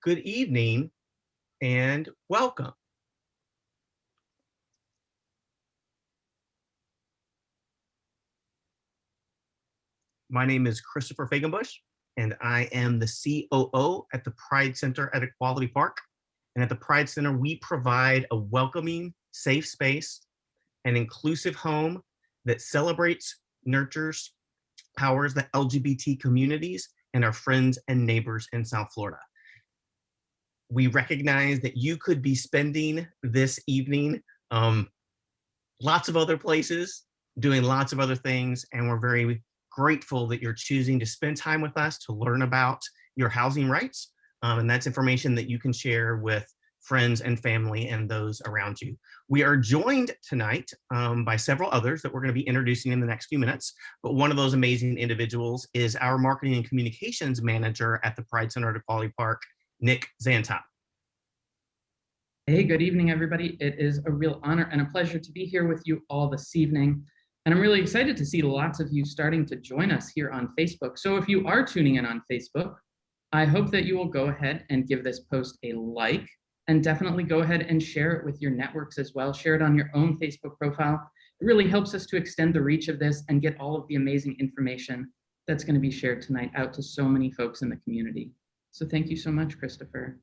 good evening, and welcome. My name is Christopher Fagenbush, and I am the COO at the Pride Center at Equality Park. And at the Pride Center, we provide a welcoming, safe space, an inclusive home that celebrates, nurtures, powers the LGBT communities and our friends and neighbors in South Florida. We recognize that you could be spending this evening lots of other places, doing lots of other things, and we're very grateful that you're choosing to spend time with us to learn about your housing rights. And that's information that you can share with friends and family and those around you. We are joined tonight by several others that we're going to be introducing in the next few minutes. But one of those amazing individuals is our marketing and communications manager at the Pride Center at Equality Park, Nick Zantop. Hey, good evening, everybody. It is a real honor and a pleasure to be here with you all this evening. And I'm really excited to see lots of you starting to join us here on Facebook. So if you are tuning in on Facebook, I hope that you will go ahead and give this post a like, and definitely go ahead and share it with your networks as well. Share it on your own Facebook profile. It really helps us to extend the reach of this and get all of the amazing information that's going to be shared tonight out to so many folks in the community. So thank you so much, Christopher.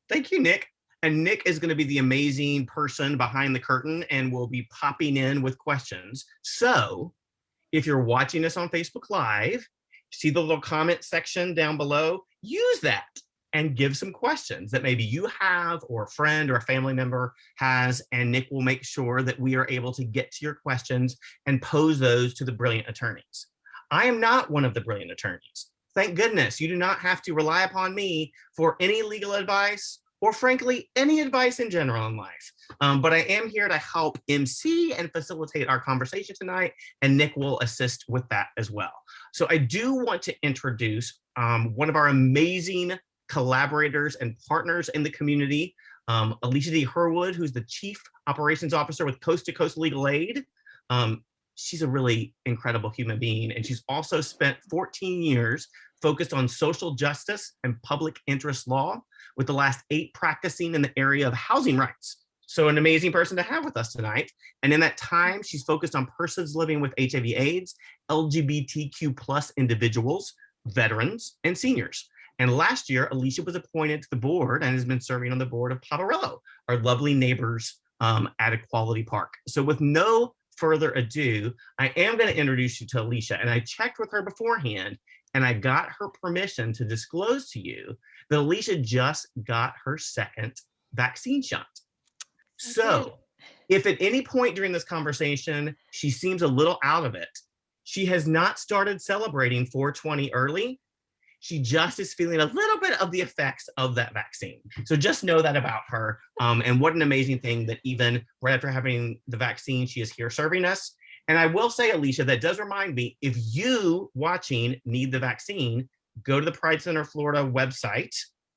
Thank you, Nick. And Nick is going to be the amazing person behind the curtain and will be popping in with questions. So if you're watching us on Facebook Live, see the little comment section down below, use that and give some questions that maybe you have or a friend or a family member has, and Nick will make sure that we are able to get to your questions and pose those to the brilliant attorneys. I am not one of the brilliant attorneys. Thank goodness you do not have to rely upon me for any legal advice or frankly, any advice in general in life. But I am here to help MC and facilitate our conversation tonight, and Nick will assist with that as well. So I do want to introduce one of our amazing collaborators and partners in the community, Alicia D. Herwood, who's the Chief Operations Officer with Coast to Coast Legal Aid. She's a really incredible human being, and she's also spent 14 years focused on social justice and public interest law, with the last 8 practicing in the area of housing rights. So an amazing person to have with us tonight. And in that time, she's focused on persons living with HIV/AIDS, LGBTQ+ individuals, veterans, and seniors. And last year, Alicia was appointed to the board and has been serving on the board of Paparillo, our lovely neighbors at Equality Park. So with no further ado, I am going to introduce you to Alicia. And I checked with her beforehand, and I got her permission to disclose to you that Alicia just got her second vaccine shot. So if at any point during this conversation, she seems a little out of it, she has not started celebrating 420 early. She just is feeling a little bit of the effects of that vaccine. So just know that about her. And what an amazing thing that even right after having the vaccine, she is here serving us. And I will say, Alicia, that does remind me, if you watching need the vaccine, go to the Pride Center Florida website,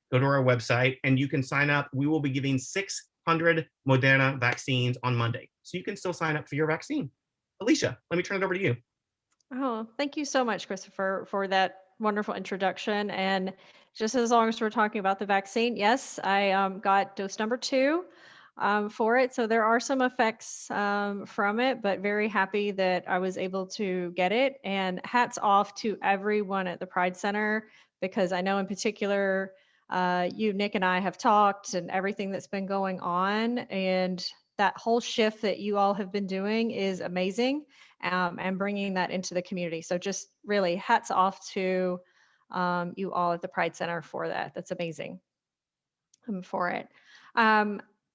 go to our website, and you can sign up. We will be giving 600 Moderna vaccines on Monday. So you can still sign up for your vaccine. Alicia, let me turn it over to you. Oh, thank you so much, Christopher, for that wonderful introduction. And just as long as we're talking about the vaccine, yes, I got dose number 2 for it. So there are some effects from it, but very happy that I was able to get it. And hats off to everyone at the Pride Center, because I know in particular, you, Nick, and I have talked and everything that's been going on. And that whole shift that you all have been doing is amazing, and bringing that into the community. So just really hats off to you all at the Pride Center for that. That's amazing for it.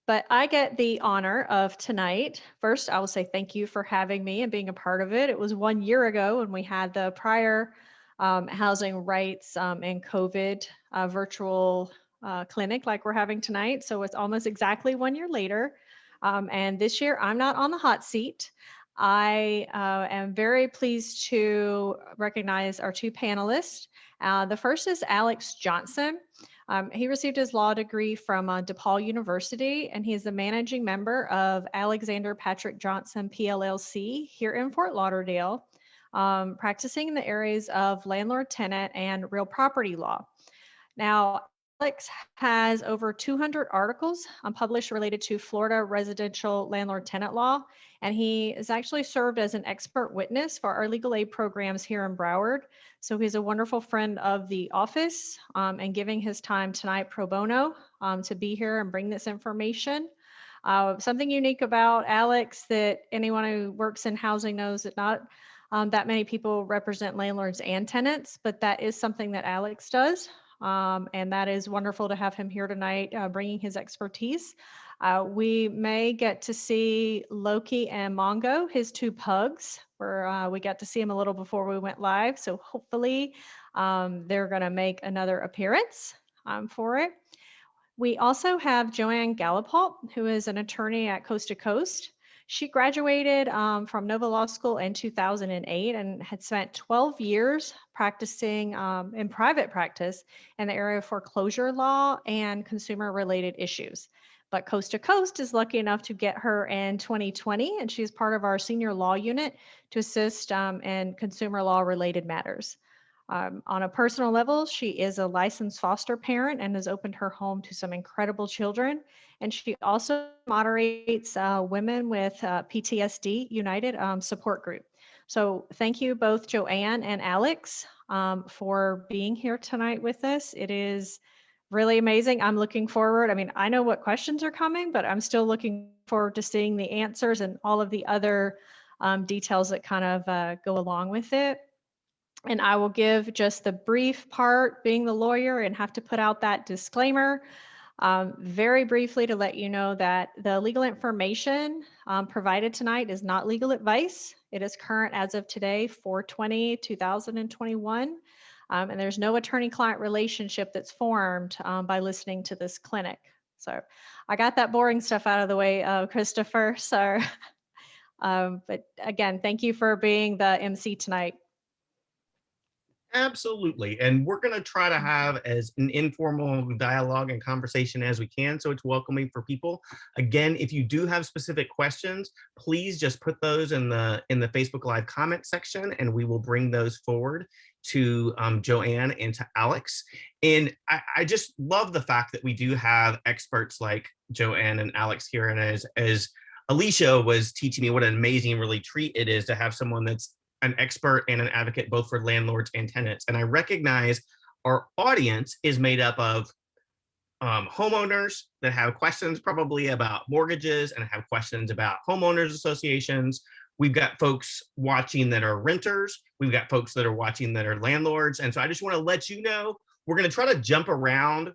But I get the honor of tonight. First, I will say thank you for having me and being a part of it. It was 1 year ago when we had the prior housing rights and COVID virtual clinic like we're having tonight. So it's almost exactly 1 year later. And this year, I'm not on the hot seat. I am very pleased to recognize our 2 panelists. The first is Alex Johnson. He received his law degree from DePaul University, and he is the managing member of Alexander Patrick Johnson PLLC here in Fort Lauderdale, practicing in the areas of landlord, tenant, and real property law. Now, Alex has over 200 articles published related to Florida residential landlord-tenant law, and he has actually served as an expert witness for our legal aid programs here in Broward. So he's a wonderful friend of the office and giving his time tonight pro bono to be here and bring this information. Something unique about Alex that anyone who works in housing knows that not that many people represent landlords and tenants, but that is something that Alex does. And that is wonderful to have him here tonight, bringing his expertise. We may get to see Loki and Mongo, his two pugs, where we got to see him a little before we went live. So hopefully they're going to make another appearance for it. We also have Joanne Gallipalt, who is an attorney at Coast to Coast. She graduated from Nova Law School in 2008 and had spent 12 years practicing in private practice in the area of foreclosure law and consumer related issues. But Coast to Coast is lucky enough to get her in 2020, and she's part of our senior law unit to assist in consumer law related matters. On a personal level, she is a licensed foster parent and has opened her home to some incredible children. And she also moderates Women with PTSD United support group. So thank you both Joanne and Alex for being here tonight with us. It is really amazing. I'm looking forward. I mean, I know what questions are coming, but I'm still looking forward to seeing the answers and all of the other details that kind of go along with it. And I will give just the brief part, being the lawyer, and have to put out that disclaimer very briefly to let you know that the legal information provided tonight is not legal advice. It is current as of today, 4/20/2021. And there's no attorney-client relationship that's formed by listening to this clinic. So I got that boring stuff out of the way, Christopher. So, but again, thank you for being the MC tonight. Absolutely. And we're going to try to have as an informal dialogue and conversation as we can, so it's welcoming for people. Again, if you do have specific questions, please just put those in the Facebook Live comment section, and we will bring those forward to Joanne and to Alex. And I just love the fact that we do have experts like Joanne and Alex here. And as Alicia was teaching me, what an amazing really treat it is to have someone that's an expert and an advocate both for landlords and tenants. And I recognize our audience is made up of homeowners that have questions probably about mortgages and have questions about homeowners associations. We've got folks watching that are renters. We've got folks that are watching that are landlords. And so I just want to let you know, we're going to try to jump around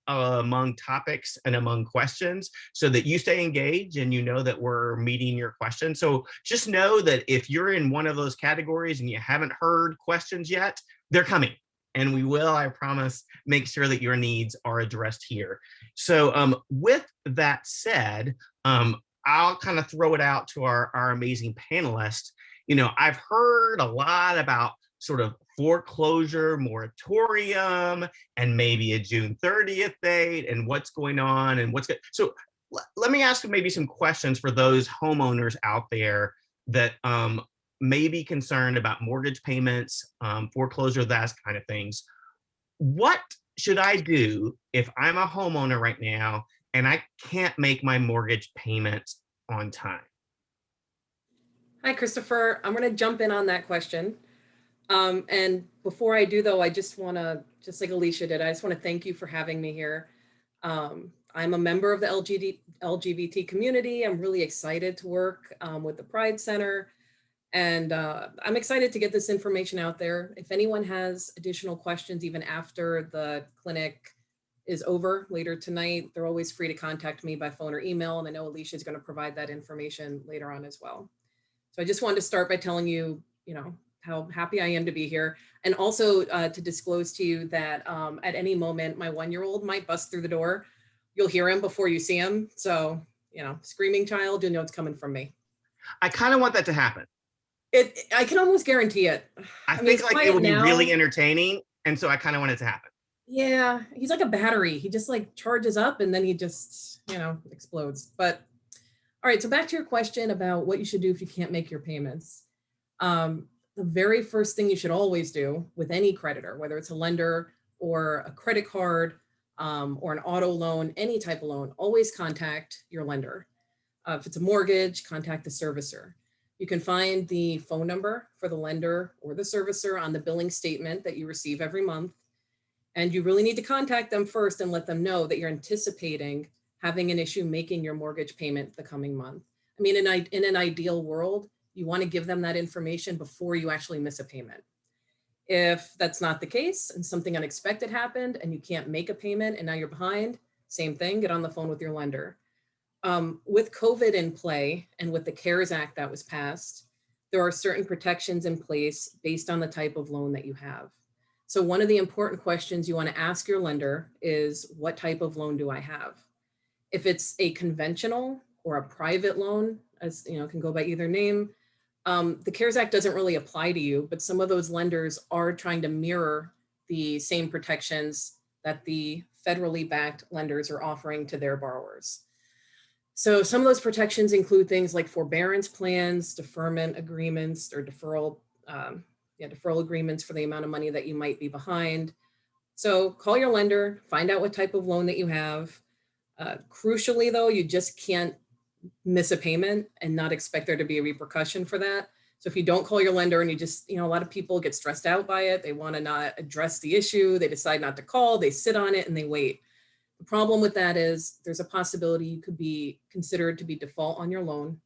among topics and among questions so that you stay engaged and you know that we're meeting your questions. So just know that if you're in one of those categories and you haven't heard questions yet, they're coming. And we will, I promise, make sure that your needs are addressed here. So with that said, I'll kind of throw it out to our amazing panelists. You know, I've heard a lot about sort of foreclosure moratorium and maybe a June 30th date and what's going on and what's good. So let me ask you maybe some questions for those homeowners out there that may be concerned about mortgage payments, foreclosure, that kind of things. What should I do if I'm a homeowner right now and I can't make my mortgage payments on time? Hi, Christopher. I'm going to jump in on that question. And before I do, though, I just want to, just like Alicia did, I just want to thank you for having me here. I'm a member of the LGBT community. I'm really excited to work with the Pride Center. And I'm excited to get this information out there. If anyone has additional questions, even after the clinic is over later tonight, they're always free to contact me by phone or email. And I know Alicia is going to provide that information later on as well. So I just wanted to start by telling you, how happy I am to be here. And also to disclose to you that at any moment, my 1-year-old might bust through the door. You'll hear him before you see him. So, screaming child, you know it's coming from me. I kind of want that to happen. I can almost guarantee it. I think like it would be really entertaining. And so I kind of want it to happen. Yeah, he's like a battery. He just like charges up and then he just, explodes. But all right, so back to your question about what you should do if you can't make your payments. The very first thing you should always do with any creditor, whether it's a lender or a credit card, or an auto loan, any type of loan, always contact your lender. If it's a mortgage, contact the servicer. You can find the phone number for the lender or the servicer on the billing statement that you receive every month. And you really need to contact them first and let them know that you're anticipating having an issue making your mortgage payment the coming month. I mean, in an ideal world, you want to give them that information before you actually miss a payment. If that's not the case and something unexpected happened and you can't make a payment and now you're behind, same thing, get on the phone with your lender. With COVID in play and with the CARES Act that was passed, there are certain protections in place based on the type of loan that you have. So one of the important questions you want to ask your lender is, what type of loan do I have? If it's a conventional or a private loan, as you know, can go by either name, the CARES Act doesn't really apply to you, but some of those lenders are trying to mirror the same protections that the federally backed lenders are offering to their borrowers. So some of those protections include things like forbearance plans, deferment agreements, or deferral agreements for the amount of money that you might be behind. So call your lender, find out what type of loan that you have. Crucially though, you just can't miss a payment and not expect there to be a repercussion for that. So if you don't call your lender and you just, a lot of people get stressed out by it, they want to not address the issue, they decide not to call, they sit on it and they wait. The problem with that is there's a possibility you could be considered to be default on your loan,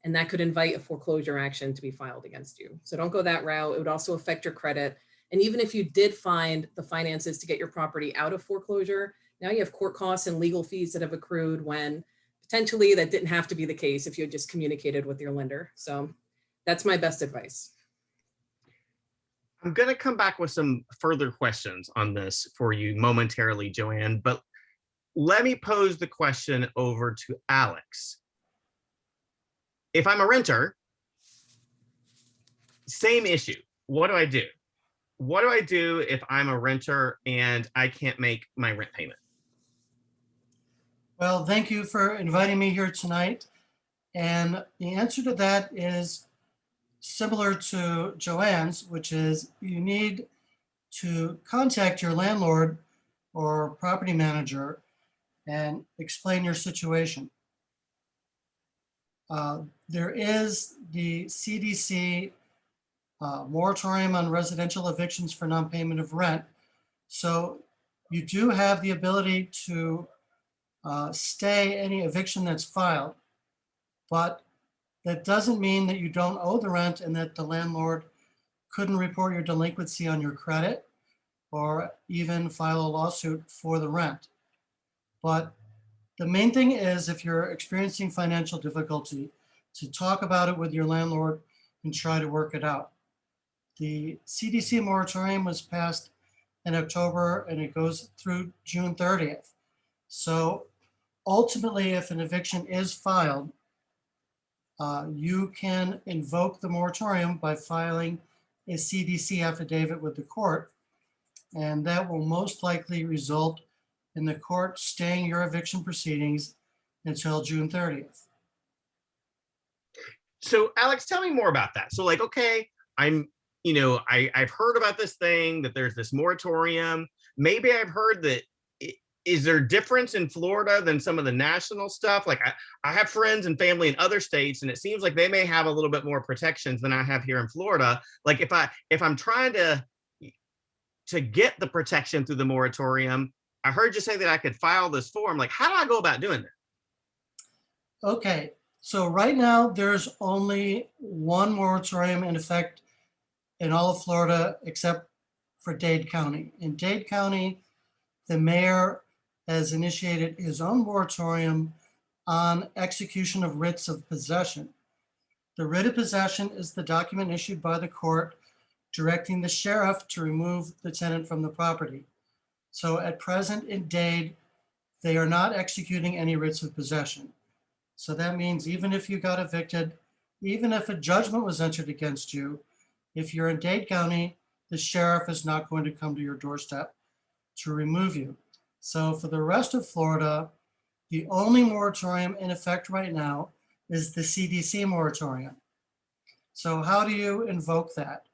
and that could invite a foreclosure action to be filed against you. So don't go that route. It would also affect your credit. And even if you did find the finances to get your property out of foreclosure, now you have court costs and legal fees that have accrued when potentially that didn't have to be the case if you had just communicated with your lender. So that's my best advice. I'm going to come back with some further questions on this for you momentarily, Joanne, but let me pose the question over to Alex. If I'm a renter, same issue. What do I do? What do I do if I'm a renter and I can't make my rent payment? Well, thank you for inviting me here tonight. And the answer to that is similar to Joanne's, which is you need to contact your landlord or property manager and explain your situation. There is the CDC Moratorium on residential evictions for non-payment of rent. So you do have the ability to stay any eviction that's filed, but that doesn't mean that you don't owe the rent and that the landlord couldn't report your delinquency on your credit or even file a lawsuit for the rent. But the main thing is, if you're experiencing financial difficulty, to talk about it with your landlord and try to work it out. The CDC moratorium was passed in October and it goes through June 30th. So ultimately, if an eviction is filed, you can invoke the moratorium by filing a CDC affidavit with the court, and that will most likely result in the court staying your eviction proceedings until June 30th. So Alex, tell me more about that. So like, okay, I've heard about this thing, that there's this moratorium. Maybe I've heard that, is there a difference in Florida than some of the national stuff? Like I have friends and family in other states, and it seems like they may have a little bit more protections than I have here in Florida. Like if I'm trying to get the protection through the moratorium, I heard you say that I could file this form. Like, how do I go about doing that? Okay, so right now there's only one moratorium in effect in all of Florida except for Dade County. In Dade County, the mayor has initiated his own moratorium on execution of writs of possession. The writ of possession is the document issued by the court directing the sheriff to remove the tenant from the property. So at present in Dade, they are not executing any writs of possession. So that means even if you got evicted, even if a judgment was entered against you, if you're in Dade County, the sheriff is not going to come to your doorstep to remove you. So for the rest of Florida, the only moratorium in effect right now is the CDC moratorium. So how do you invoke that?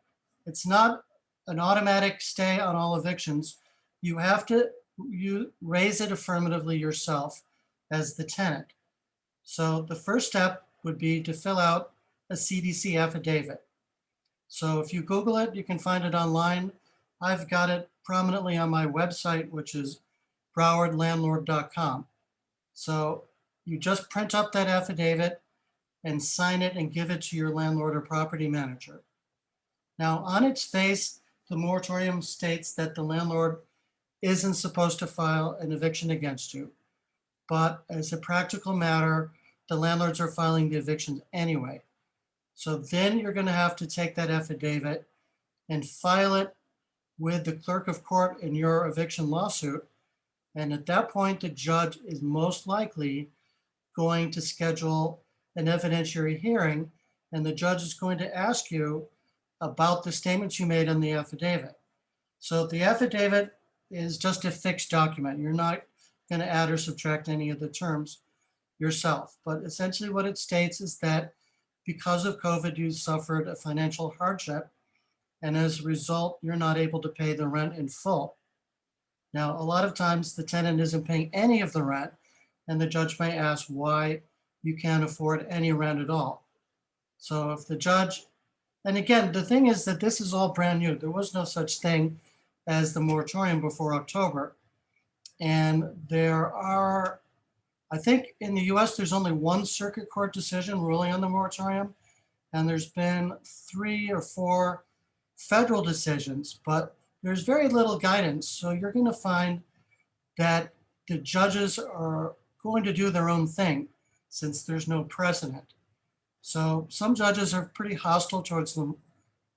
It's not an automatic stay on all evictions. You have to you raise it affirmatively yourself as the tenant. So the first step would be to fill out a CDC affidavit. So if you Google it, you can find it online. I've got it prominently on my website, which is browardlandlord.com. So you just print up that affidavit and sign it and give it to your landlord or property manager. Now, on its face, the moratorium states that the landlord isn't supposed to file an eviction against you. But as a practical matter, the landlords are filing the evictions anyway. So then you're going to have to take that affidavit and file it with the clerk of court in your eviction lawsuit. And at that point, the judge is most likely going to schedule an evidentiary hearing, and the judge is going to ask you about the statements you made on the affidavit. So the affidavit is just a fixed document. You're not going to add or subtract any of the terms yourself. But essentially what it states is that because of COVID, you suffered a financial hardship, and as a result, you're not able to pay the rent in full. Now, a lot of times the tenant isn't paying any of the rent, and the judge may ask why you can't afford any rent at all. So if the judge, and again, the thing is that this is all brand new. There was no such thing as the moratorium before October. And there are, I think in the US, there's only one circuit court decision ruling on the moratorium. And there's been 3 or 4 federal decisions, but there's very little guidance. So you're going to find that the judges are going to do their own thing since there's no precedent. So some judges are pretty hostile towards them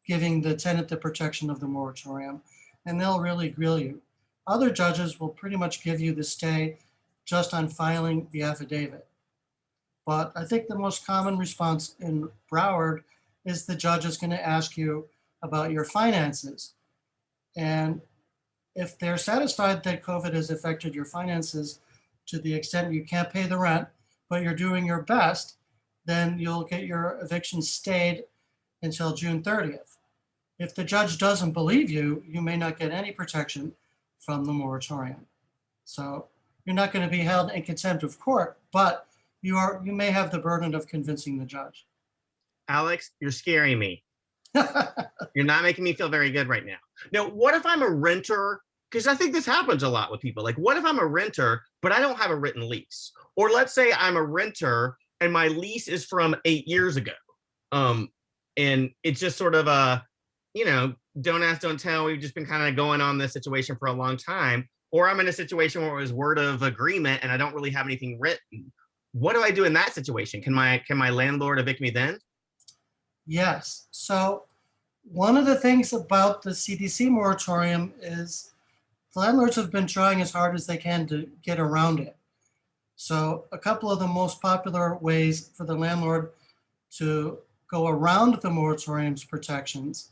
giving the tenant the protection of the moratorium, and they'll really grill you. Other judges will pretty much give you the stay just on filing the affidavit. But I think the most common response in Broward is the judge is going to ask you about your finances. And if they're satisfied that COVID has affected your finances to the extent you can't pay the rent, but you're doing your best, then you'll get your eviction stayed until June 30th. If the judge doesn't believe you, you may not get any protection from the moratorium. So you're not going to be held in contempt of court, but you may have the burden of convincing the judge. Alex, you're scaring me. You're not making me feel very good right now. Now, what if I'm a renter? Because I think this happens a lot with people. Like, what if I'm a renter, but I don't have a written lease? Or let's say I'm a renter and my lease is from 8 years ago. And it's just sort of a, don't ask, don't tell. We've just been kind of going on this situation for a long time. Or I'm in a situation where it was word of agreement and I don't really have anything written. What do I do in that situation? Can my landlord evict me then? Yes. So one of the things about the CDC moratorium is the landlords have been trying as hard as they can to get around it. So a couple of the most popular ways for the landlord to go around the moratorium's protections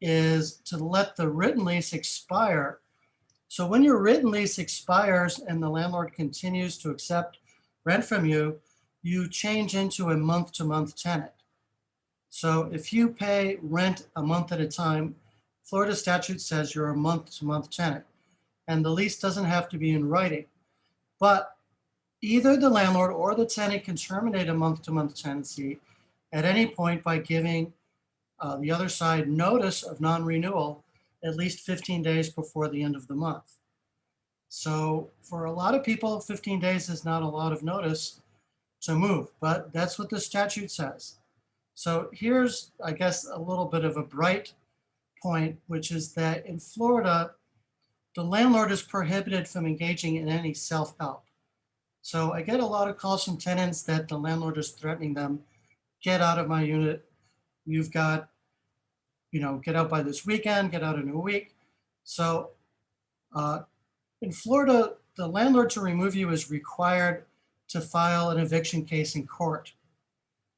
is to let the written lease expire. So when your written lease expires and the landlord continues to accept rent from you, you change into a month-to-month tenant. So if you pay rent a month at a time, Florida statute says you're a month-to-month tenant, and the lease doesn't have to be in writing. But either the landlord or the tenant can terminate a month-to-month tenancy at any point by giving the other side notice of non-renewal at least 15 days before the end of the month. So for a lot of people, 15 days is not a lot of notice to move, but that's what the statute says. So here's, I guess, a little bit of a bright point, which is that in Florida, the landlord is prohibited from engaging in any self-help. So I get a lot of calls from tenants that the landlord is threatening them, get out of my unit. You've got, get out by this weekend, get out in a week. So in Florida, the landlord to remove you is required to file an eviction case in court.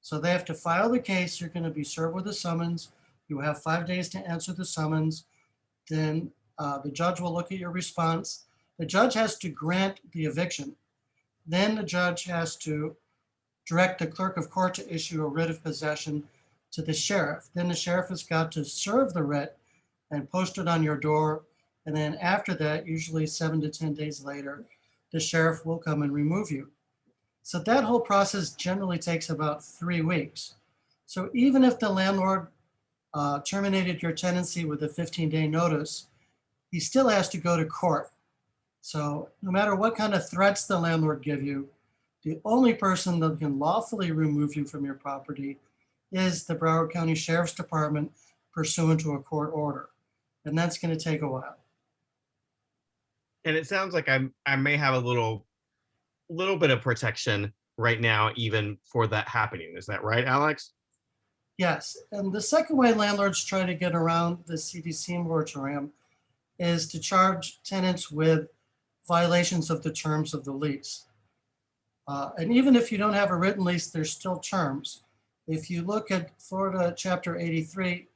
So they have to file the case. You're going to be served with a summons. You have 5 days to answer the summons. Then the judge will look at your response. The judge has to grant the eviction. Then the judge has to direct the clerk of court to issue a writ of possession to the sheriff. Then the sheriff has got to serve the writ and post it on your door And then after that, usually 7 to 10 days later, the sheriff will come and remove you. So that whole process generally takes about 3 weeks. So even if the landlord terminated your tenancy with a 15-day notice, he still has to go to court. So no matter what kind of threats the landlord give you, the only person that can lawfully remove you from your property is the Broward County Sheriff's Department pursuant to a court order. And that's going to take a while. And it sounds like I may have a little bit of protection right now, even for that happening. Is that right, Alex? Yes. And the second way landlords try to get around the CDC moratorium is to charge tenants with violations of the terms of the lease. And even if you don't have a written lease, there's still terms. If you look at Florida Chapter 83,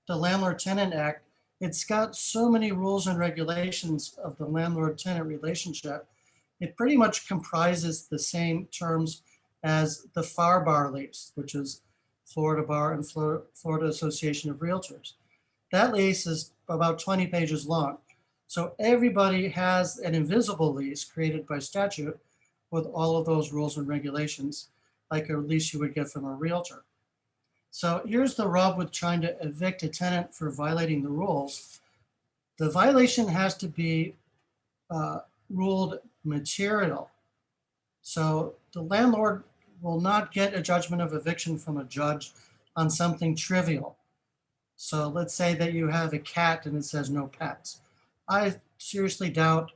the Landlord Tenant Act, it's got so many rules and regulations of the landlord-tenant relationship. It pretty much comprises the same terms as the FAR bar lease, which is Florida Bar and Florida Association of Realtors. That lease is about 20 pages long. So everybody has an invisible lease created by statute with all of those rules and regulations, like a lease you would get from a realtor. So here's the rub with trying to evict a tenant for violating the rules. The violation has to be ruled material. So the landlord will not get a judgment of eviction from a judge on something trivial. So let's say that you have a cat and it says no pets. I seriously doubt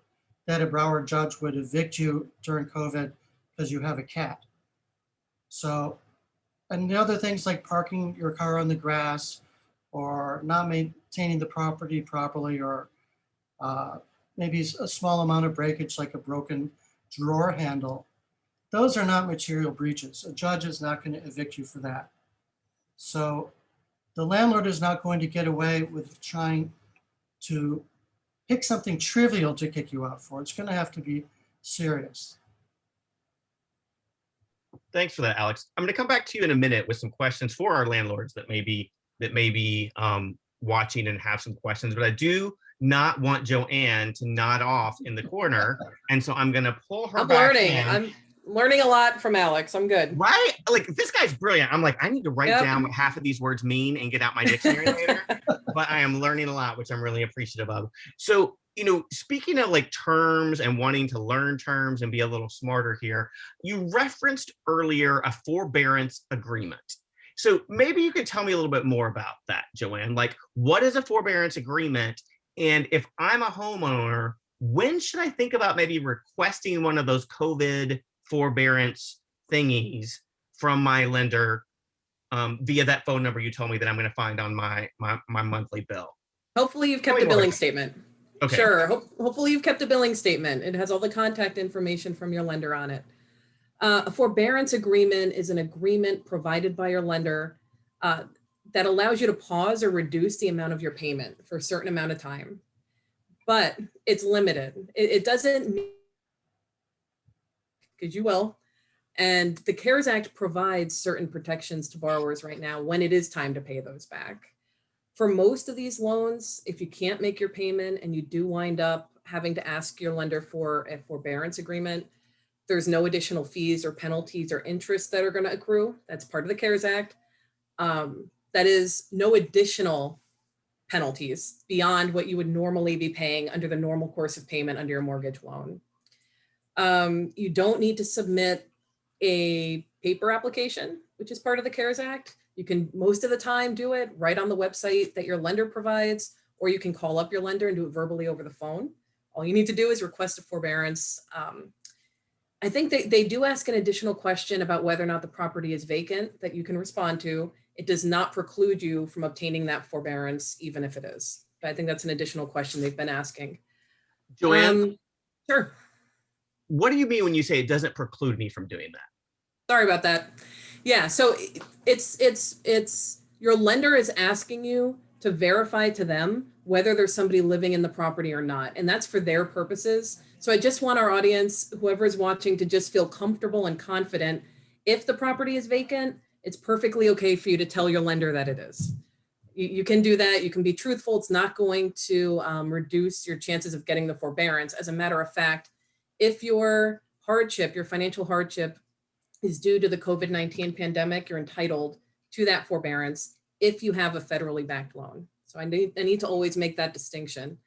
that a Broward judge would evict you during COVID because you have a cat. So, and the other things like parking your car on the grass or not maintaining the property properly, or maybe a small amount of breakage like a broken drawer handle, those are not material breaches. A judge is not going to evict you for that. So the landlord is not going to get away with trying to pick something trivial to kick you out for. It's going to have to be serious. Thanks for that, Alex. I'm going to come back to you in a minute with some questions for our landlords that may be watching and have some questions, but I do not want Joanne to nod off in the corner, and so I'm going to pull her back in. I'm learning a lot from Alex. I'm good. Right? Like, this guy's brilliant. I'm like, I need to write down what half of these words mean and get out my dictionary later. But I am learning a lot, which I'm really appreciative of. So, speaking of like terms and wanting to learn terms and be a little smarter here, you referenced earlier a forbearance agreement. So maybe you could tell me a little bit more about that, Joanne. Like, what is a forbearance agreement? And if I'm a homeowner, when should I think about maybe requesting one of those COVID forbearance thingies from my lender via that phone number you told me that I'm going to find on my monthly bill? Hopefully you've kept a billing statement. Okay. Sure. Hopefully you've kept a billing statement. It has all the contact information from your lender on it. A forbearance agreement is an agreement provided by your lender that allows you to pause or reduce the amount of your payment for a certain amount of time, but it's limited. It doesn't mean, because you will. And the CARES Act provides certain protections to borrowers right now when it is time to pay those back. For most of these loans, if you can't make your payment and you do wind up having to ask your lender for a forbearance agreement, there's no additional fees or penalties or interest that are going to accrue. That's part of the CARES Act. That is no additional penalties beyond what you would normally be paying under the normal course of payment under your mortgage loan. You don't need to submit a paper application, which is part of the CARES Act. You can most of the time do it right on the website that your lender provides, or you can call up your lender and do it verbally over the phone. All you need to do is request a forbearance. I think they do ask an additional question about whether or not the property is vacant that you can respond to. It does not preclude you from obtaining that forbearance, even if it is. But I think that's an additional question they've been asking. Joanne? Sure. What do you mean when you say it doesn't preclude me from doing that? Sorry about that. Yeah, so it's your lender is asking you to verify to them whether there's somebody living in the property or not, and that's for their purposes. So I just want our audience, whoever is watching, to just feel comfortable and confident. If the property is vacant, it's perfectly okay for you to tell your lender that it is. you can do that. You can be truthful. It's not going to reduce your chances of getting the forbearance. As a matter of fact, if your hardship, your financial hardship is due to the COVID-19 pandemic, you're entitled to that forbearance if you have a federally backed loan. So I need to always make that distinction.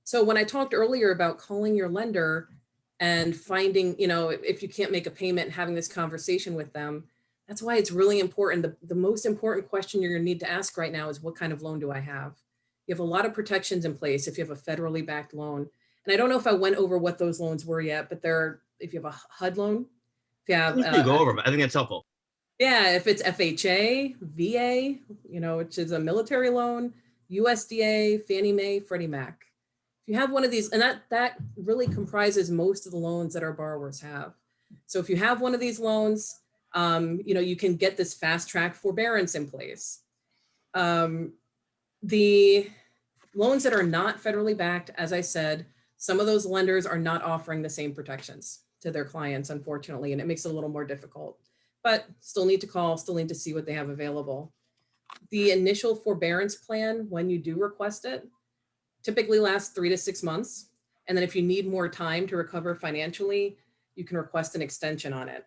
So when I talked earlier about calling your lender and finding, if you can't make a payment, having this conversation with them, that's why it's really important. The most important question you're going to need to ask right now is, what kind of loan do I have? You have a lot of protections in place if you have a federally backed loan. And I don't know if I went over what those loans were yet, but if you have a HUD loan, if you have Please do go over them. I think that's helpful. yeah, if it's FHA, VA, which is a military loan, USDA, Fannie Mae, Freddie Mac. If you have one of these, and that really comprises most of the loans that our borrowers have. So if you have one of these loans, you can get this fast track forbearance in place. The loans that are not federally backed, as I said, some of those lenders are not offering the same protections to their clients, unfortunately, and it makes it a little more difficult. But still need to call, still need to see what they have available. The initial forbearance plan, when you do request it, typically lasts 3 to 6 months. And then if you need more time to recover financially, you can request an extension on it.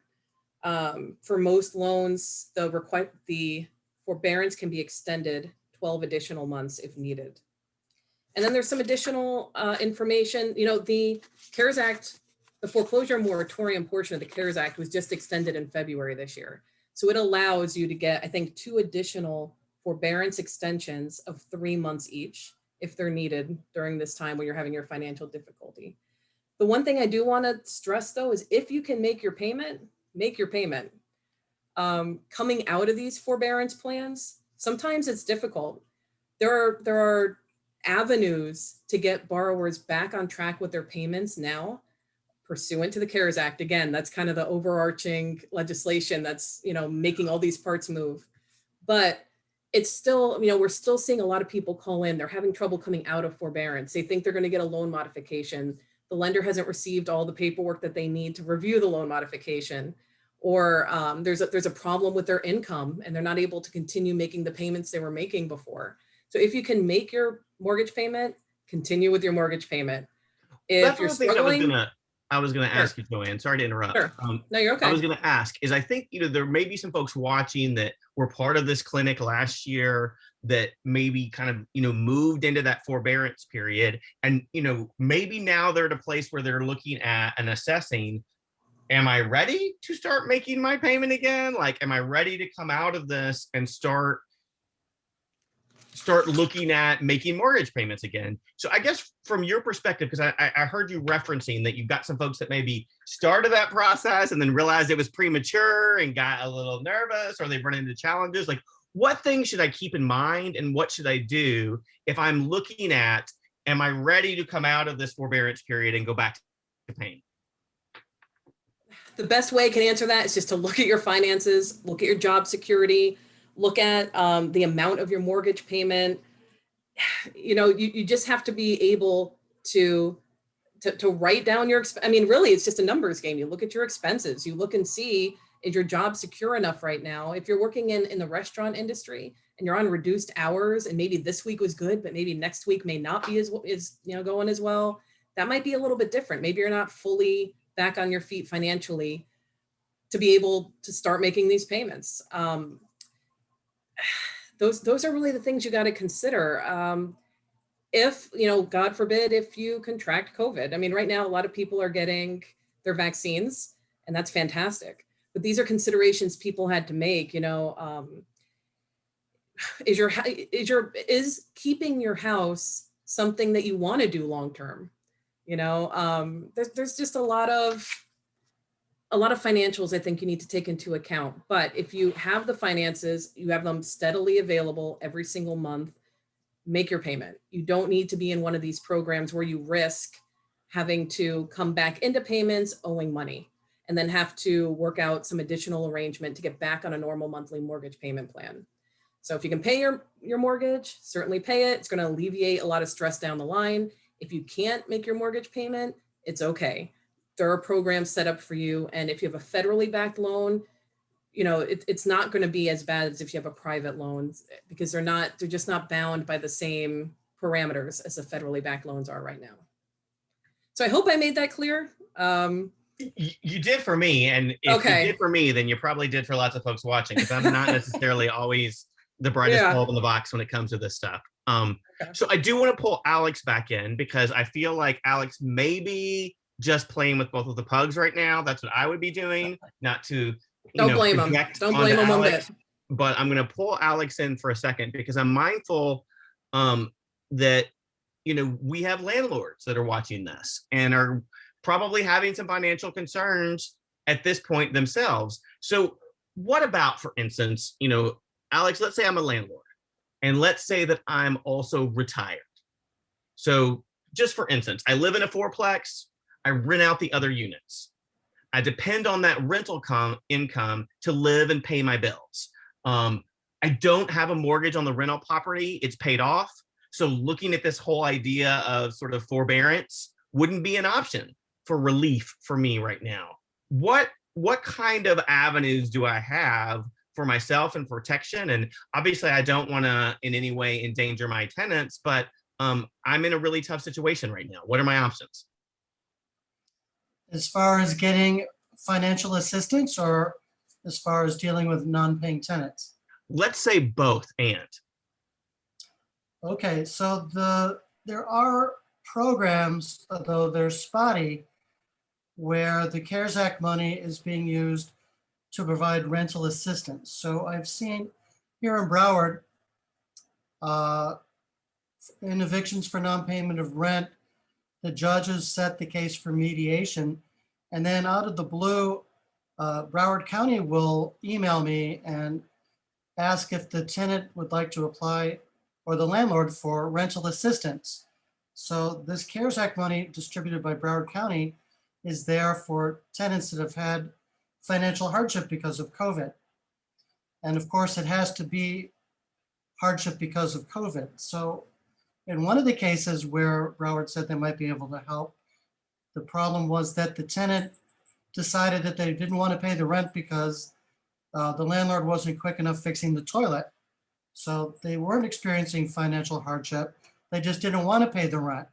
For most loans, the forbearance can be extended 12 additional months if needed. And then there's some additional information. The CARES Act, the foreclosure moratorium portion of the CARES Act was just extended in February this year. So it allows you to get, I think, 2 additional forbearance extensions of 3 months each if they're needed during this time when you're having your financial difficulty. The one thing I do want to stress, though, is if you can make your payment, make your payment. Coming out of these forbearance plans, sometimes it's difficult. There are avenues to get borrowers back on track with their payments now, pursuant to the CARES Act. Again, that's kind of the overarching legislation that's, making all these parts move. But it's still, we're still seeing a lot of people call in. They're having trouble coming out of forbearance. They think they're going to get a loan modification. The lender hasn't received all the paperwork that they need to review the loan modification. Or there's a problem with their income and they're not able to continue making the payments they were making before. So if you can make your mortgage payment, continue with your mortgage payment. If That's you're one of the things struggling, I was gonna Sure. ask you, Joanne. Sorry to interrupt. Sure. No, you're okay. I was gonna ask is I think there may be some folks watching that were part of this clinic last year that maybe kind of moved into that forbearance period, and maybe now they're at a place where they're looking at and assessing, am I ready to start making my payment again? Like, am I ready to come out of this and start looking at making mortgage payments again? So I guess from your perspective, because I heard you referencing that you've got some folks that maybe started that process and then realized it was premature and got a little nervous, or they've run into challenges. Like, what things should I keep in mind and what should I do if I'm looking at, am I ready to come out of this forbearance period and go back to paying? The best way I can answer that is just to look at your finances, look at your job security, look at the amount of your mortgage payment. You just have to be able to write down your, really, it's just a numbers game. You look at your expenses, you look and see, is your job secure enough right now? If you're working in the restaurant industry and you're on reduced hours and maybe this week was good, but maybe next week may not be as going as well, that might be a little bit different. Maybe you're not fully back on your feet financially to be able to start making these payments. Those are really the things you got to consider. If, God forbid, if you contract COVID, right now, a lot of people are getting their vaccines and that's fantastic, but these are considerations people had to make, is keeping your house something that you want to do long-term? There's just a lot of financials I think you need to take into account. But if you have the finances, you have them steadily available every single month, make your payment. You don't need to be in one of these programs where you risk having to come back into payments, owing money, and then have to work out some additional arrangement to get back on a normal monthly mortgage payment plan. So if you can pay your mortgage, certainly pay it. It's going to alleviate a lot of stress down the line. If you can't make your mortgage payment, it's okay. There are programs set up for you. And if you have a federally backed loan, you know, it's not going to be as bad as if you have a private loan, because they're just not bound by the same parameters as the federally backed loans are right now. So I hope I made that clear. You did for me, and if you did for me, then you probably did for lots of folks watching, because I'm not necessarily always the brightest bulb in the box when it comes to this stuff. So I do want to pull Alex back in, because I feel like Alex may be just playing with both of the pugs right now. That's what I would be doing, not to don't blame him. Don't blame him one bit. But I'm going to pull Alex in for a second, because I'm mindful that, you know, we have landlords that are watching this and are probably having some financial concerns at this point themselves. So what about, for instance, you know, Alex, let's say I'm a landlord, and let's say that I'm also retired. So just for instance, I live in a fourplex, I rent out the other units. I depend on that rental income to live and pay my bills. I don't have a mortgage on the rental property, it's paid off. So looking at this whole idea of sort of forbearance wouldn't be an option for relief for me right now. What kind of avenues do I have for myself and protection? And obviously I don't want to in any way endanger my tenants, but I'm in a really tough situation right now. What are my options? As far as getting financial assistance, or as far as dealing with non-paying tenants? Let's say both and. Okay, so there are programs, although they're spotty, where the CARES Act money is being used to provide rental assistance. So I've seen here in Broward, in evictions for non-payment of rent, the judges set the case for mediation, and then out of the blue, Broward County will email me and ask if the tenant would like to apply, or the landlord, for rental assistance. So this CARES Act money distributed by Broward County is there for tenants that have had financial hardship because of COVID. And of course, it has to be hardship because of COVID. So in one of the cases where Broward said they might be able to help, the problem was that the tenant decided that they didn't want to pay the rent because the landlord wasn't quick enough fixing the toilet. So they weren't experiencing financial hardship. They just didn't want to pay the rent.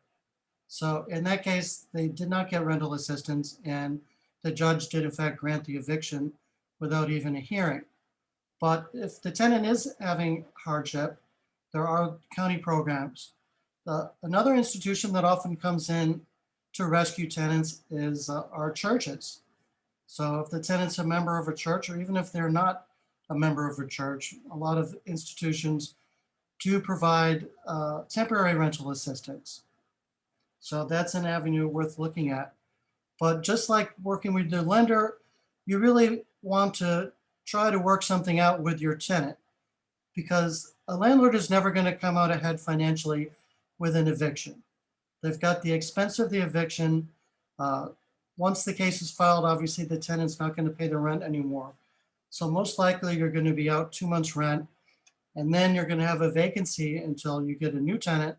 So in that case, they did not get rental assistance, and the judge did in fact grant the eviction without even a hearing. But if the tenant is having hardship, there are county programs. Another institution that often comes in to rescue tenants is our churches. So if the tenant's a member of a church, or even if they're not a member of a church, a lot of institutions do provide temporary rental assistance. So that's an avenue worth looking at. But just like working with the lender, you really want to try to work something out with your tenant, because a landlord is never going to come out ahead financially with an eviction. They've got the expense of the eviction. Once the case is filed, obviously the tenant's not going to pay the rent anymore. So most likely you're going to be out 2 months rent, and then you're going to have a vacancy until you get a new tenant.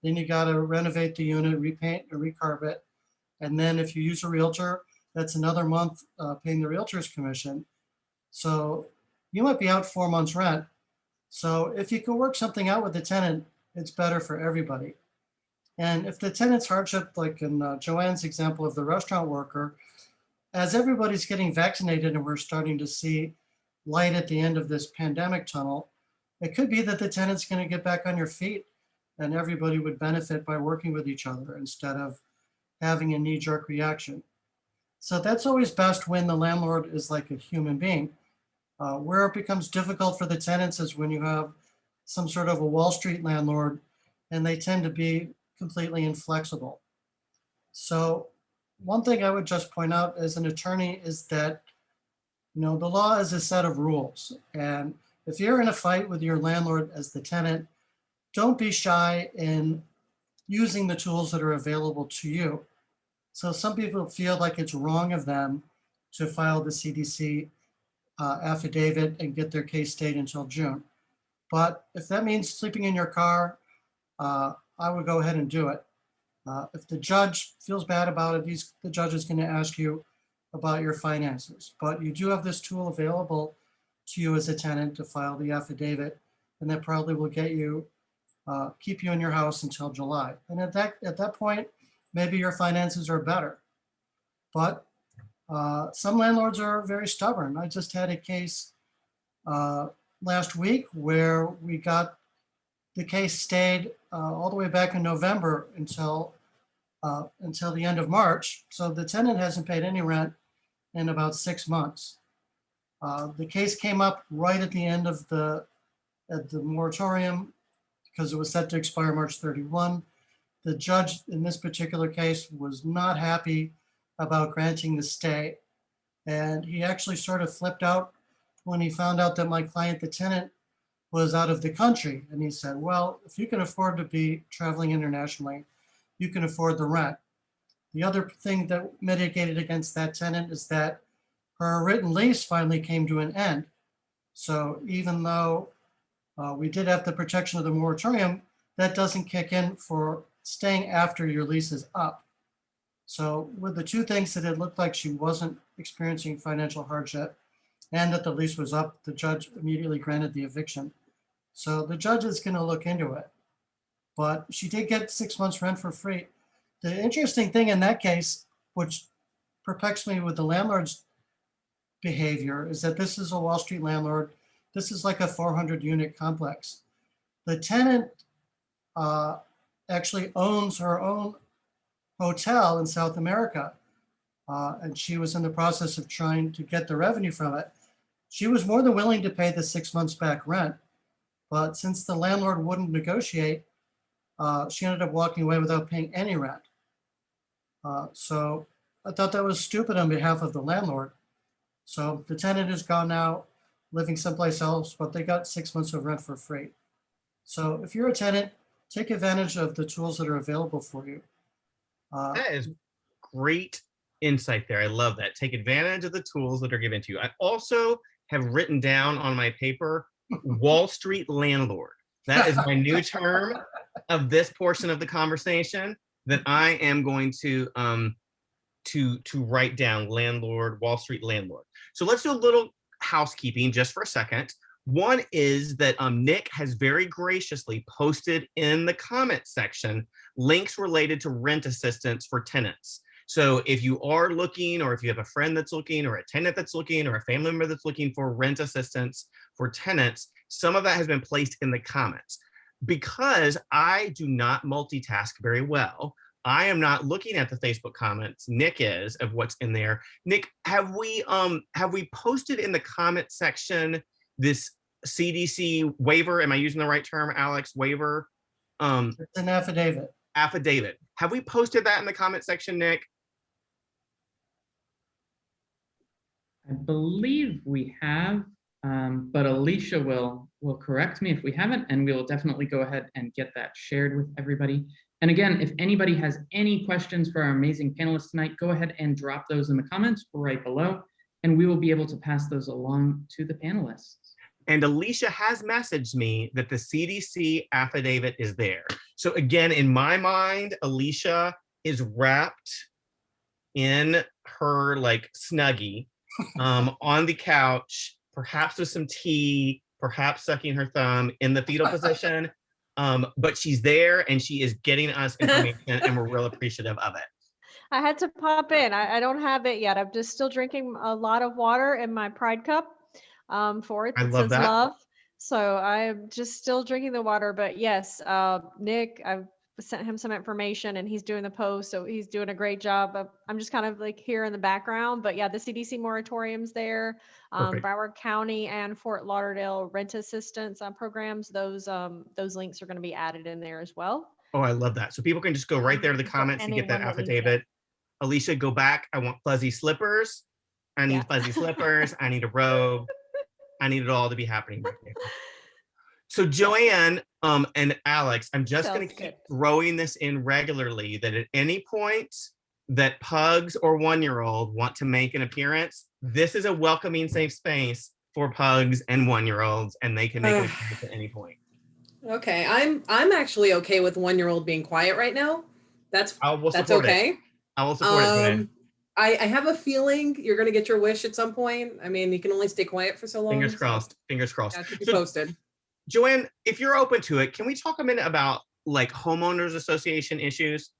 Then you got to renovate the unit, repaint and recarpet. And then if you use a realtor, that's another month paying the realtor's commission. So you might be out 4 months rent. So if you can work something out with the tenant, it's better for everybody. And if the tenant's hardship, like in Joanne's example of the restaurant worker, as everybody's getting vaccinated and we're starting to see light at the end of this pandemic tunnel, it could be that the tenant's going to get back on your feet, and everybody would benefit by working with each other instead of having a knee-jerk reaction. So that's always best when the landlord is like a human being. Where it becomes difficult for the tenants is when you have some sort of a Wall Street landlord, and they tend to be completely inflexible. So one thing I would just point out as an attorney is that, you know, the law is a set of rules. And if you're in a fight with your landlord as the tenant, don't be shy in using the tools that are available to you. So some people feel like it's wrong of them to file the CDC affidavit and get their case stayed until June. But if that means sleeping in your car, I would go ahead and do it. If the judge feels bad about it, the judge is going to ask you about your finances. But you do have this tool available to you as a tenant to file the affidavit, and that probably will get you, keep you in your house until July. And at that point, maybe your finances are better. But some landlords are very stubborn. I just had a case last week where we got the case stayed all the way back in November until the end of March. So the tenant hasn't paid any rent in about 6 months. The case came up right at the end of the moratorium because it was set to expire March 31. The judge in this particular case was not happy about granting the stay. And he actually sort of flipped out when he found out that my client, the tenant, was out of the country. And he said, well, if you can afford to be traveling internationally, you can afford the rent. The other thing that mitigated against that tenant is that her written lease finally came to an end. So even though we did have the protection of the moratorium, that doesn't kick in for staying after your lease is up. So with the two things that it looked like she wasn't experiencing financial hardship and that the lease was up, the judge immediately granted the eviction. So the judge is going to look into it. But she did get 6 months rent for free. The interesting thing in that case, which perplexed me with the landlord's behavior, is that this is a Wall Street landlord. This is like a 400-unit complex. The tenant actually owns her own hotel in South America, and she was in the process of trying to get the revenue from it. She was more than willing to pay the 6 months back rent, but since the landlord wouldn't negotiate, she ended up walking away without paying any rent. So I thought that was stupid on behalf of the landlord. So the tenant is gone now, living someplace else, but they got 6 months of rent for free. So if you're a tenant, take advantage of the tools that are available for you. That is great insight there. I love that. Take advantage of the tools that are given to you. I also have written down on my paper, Wall Street landlord. That is my new term of this portion of the conversation that I am going to write down: landlord, Wall Street landlord. So let's do a little housekeeping just for a second. One is that Nick has very graciously posted in the comment section links related to rent assistance for tenants. So if you are looking, or if you have a friend that's looking, or a tenant that's looking, or a family member that's looking for rent assistance for tenants, some of that has been placed in the comments. Because I do not multitask very well, I am not looking at the Facebook comments. Nick is, of what's in there. Nick, have we posted in the comment section this CDC waiver? Am I using the right term, Alex? Waiver? It's an affidavit. Affidavit. Have we posted that in the comment section, Nick? I believe we have, but Alicia will correct me if we haven't, and we will definitely go ahead and get that shared with everybody. And again, if anybody has any questions for our amazing panelists tonight, go ahead and drop those in the comments right below, and we will be able to pass those along to the panelists. And Alicia has messaged me that the CDC affidavit is there. So again, in my mind, Alicia is wrapped in her like Snuggie on the couch, perhaps with some tea, perhaps sucking her thumb in the fetal position. But she's there and she is getting us information and we're real appreciative of it. I had to pop in. I don't have it yet. I'm just still drinking a lot of water in my Pride cup for it. I It love says that. love. So I'm just still drinking the water. But yes, Nick, I've sent him some information and he's doing the post. So he's doing a great job. I'm just kind of like here in the background. But yeah, the CDC moratorium's there. Perfect. Broward County and Fort Lauderdale rent assistance programs. Those links are going to be added in there as well. Oh, I love that. So people can just go right there to the For comments and get that anyone that needs affidavit. Alicia, go back. I want fuzzy slippers. I need fuzzy slippers. I need a robe. I need it all to be happening right there. So Joanne and Alex, I'm just going to keep throwing this in regularly, that at any point that pugs or one-year-old want to make an appearance, this is a welcoming, safe space for pugs and one-year-olds, and they can make an appearance at any point. Okay, I'm actually okay with 1-year-old being quiet right now. That's okay. I will support it, Joanne. I have a feeling you're going to get your wish at some point. I mean, you can only stay quiet for so long. Fingers so crossed. Fingers crossed. I'll keep you So, posted. Joanne, if you're open to it, can we talk a minute about like homeowners association issues?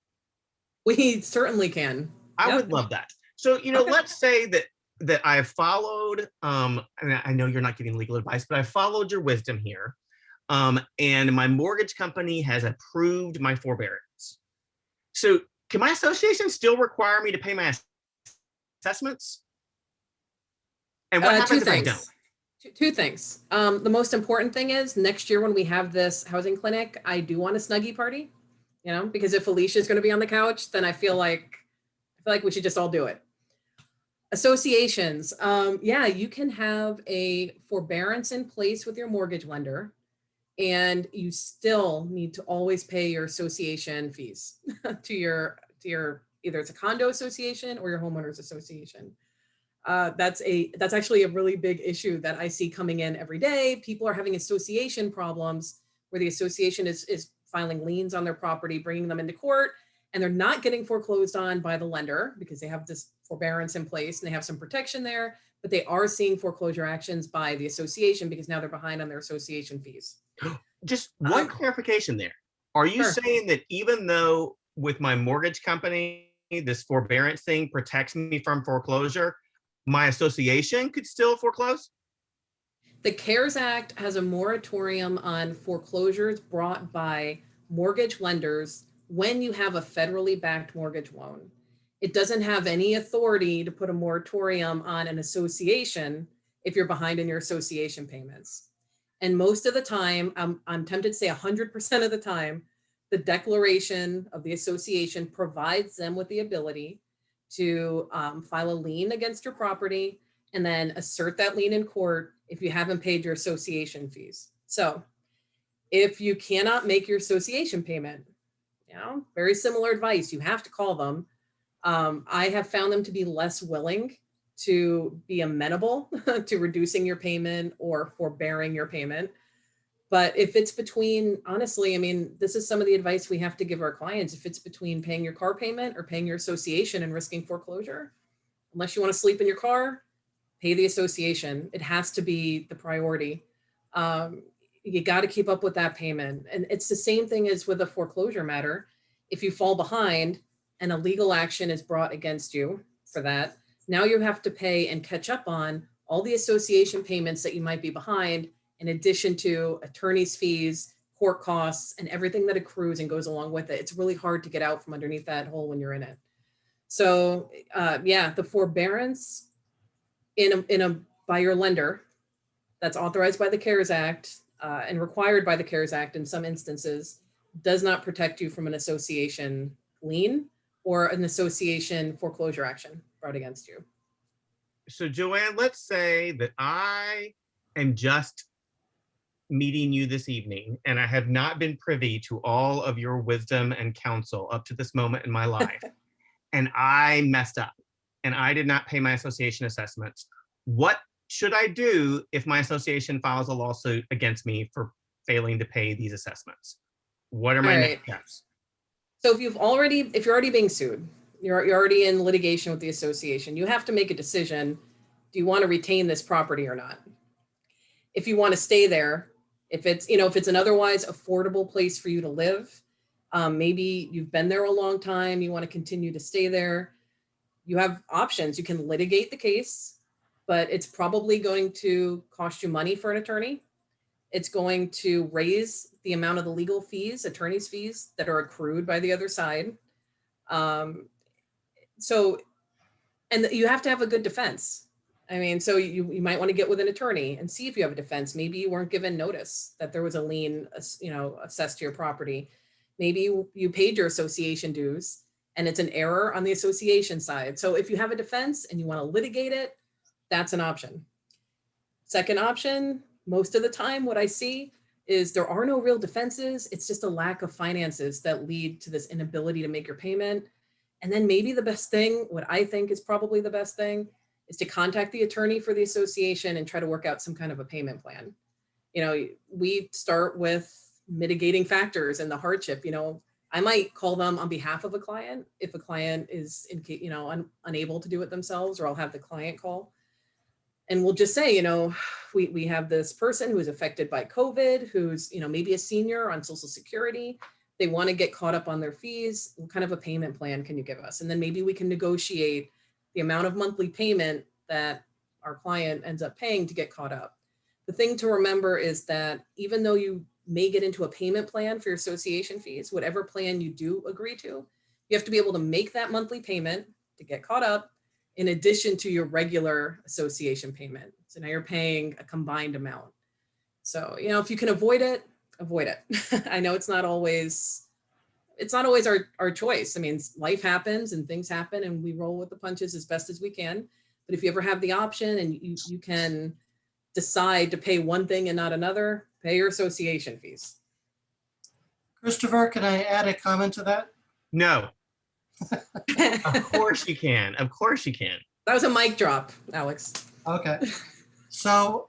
We certainly can. I Yep. would love that. So, Okay. let's say that I've followed, and I know you're not giving legal advice, but I followed your wisdom here. And my mortgage company has approved my forbearance. So can my association still require me to pay my assessments? And what happens if I don't? Two things. The most important thing is next year when we have this housing clinic, I do want a Snuggie party, because if Alicia is going to be on the couch, then I feel like we should just all do it. Associations. Yeah, you can have a forbearance in place with your mortgage lender, and you still need to always pay your association fees to your either it's a condo association or your homeowners association. That's actually a really big issue that I see coming in every day. People are having association problems where the association is filing liens on their property, bringing them into court, and they're not getting foreclosed on by the lender because they have this forbearance in place and they have some protection there, but they are seeing foreclosure actions by the association because now they're behind on their association fees. Just one clarification there. Are you Sure. saying that even though with my mortgage company, this forbearance thing protects me from foreclosure, my association could still foreclose? The CARES Act has a moratorium on foreclosures brought by mortgage lenders when you have a federally backed mortgage loan. It doesn't have any authority to put a moratorium on an association if you're behind in your association payments. And most of the time, I'm tempted to say 100% of the time, the declaration of the association provides them with the ability to file a lien against your property and then assert that lien in court if you haven't paid your association fees. So if you cannot make your association payment, very similar advice, you have to call them. I have found them to be less willing to be amenable to reducing your payment or forbearing your payment. But if it's between, honestly, I mean, this is some of the advice we have to give our clients. If it's between paying your car payment or paying your association and risking foreclosure, unless you want to sleep in your car, pay the association. It has to be the priority. You got to keep up with that payment. And it's the same thing as with a foreclosure matter. If you fall behind and a legal action is brought against you for that, now you have to pay and catch up on all the association payments that you might be behind, in addition to attorney's fees, court costs, and everything that accrues and goes along with it. It's really hard to get out from underneath that hole when you're in it. So yeah, the forbearance by your lender that's authorized by the CARES Act and required by the CARES Act in some instances does not protect you from an association lien or an association foreclosure action brought against you. So Joanne, let's say that I am just meeting you this evening and I have not been privy to all of your wisdom and counsel up to this moment in my life. And I messed up and I did not pay my association assessments. What should I do if my association files a lawsuit against me for failing to pay these assessments? What are my next steps? So if you're already being sued, you're already in litigation with the association, you have to make a decision. Do you want to retain this property or not? If you want to stay there, if it's an otherwise affordable place for you to live, maybe you've been there a long time, you want to continue to stay there, you have options. You can litigate the case, but it's probably going to cost you money for an attorney. It's going to raise the amount of the legal fees, attorney's fees that are accrued by the other side. And you have to have a good defense. I mean, so you might want to get with an attorney and see if you have a defense. Maybe you weren't given notice that there was a lien, assessed to your property. Maybe you paid your association dues and it's an error on the association side. So if you have a defense and you want to litigate it, that's an option. Second option, most of the time what I see is there are no real defenses. It's just a lack of finances that lead to this inability to make your payment. And then maybe the best thing, what I think is probably the best thing, is to contact the attorney for the association and try to work out some kind of a payment plan. We start with mitigating factors and the hardship. I might call them on behalf of a client if a client is unable to do it themselves, or I'll have the client call. And we'll just say, we have this person who is affected by COVID, who's, maybe a senior on Social Security. They want to get caught up on their fees. What kind of a payment plan can you give us? And then maybe we can negotiate the amount of monthly payment that our client ends up paying to get caught up. The thing to remember is that even though you may get into a payment plan for your association fees, whatever plan you do agree to, you have to be able to make that monthly payment to get caught up in addition to your regular association payment. So now you're paying a combined amount. So, if you can avoid it, avoid it. I know it's not always our choice. I mean, life happens and things happen and we roll with the punches as best as we can. But if you ever have the option and you can decide to pay one thing and not another, pay your association fees. Christopher, can I add a comment to that? No. Of course you can. Of course you can. That was a mic drop, Alex. Okay. So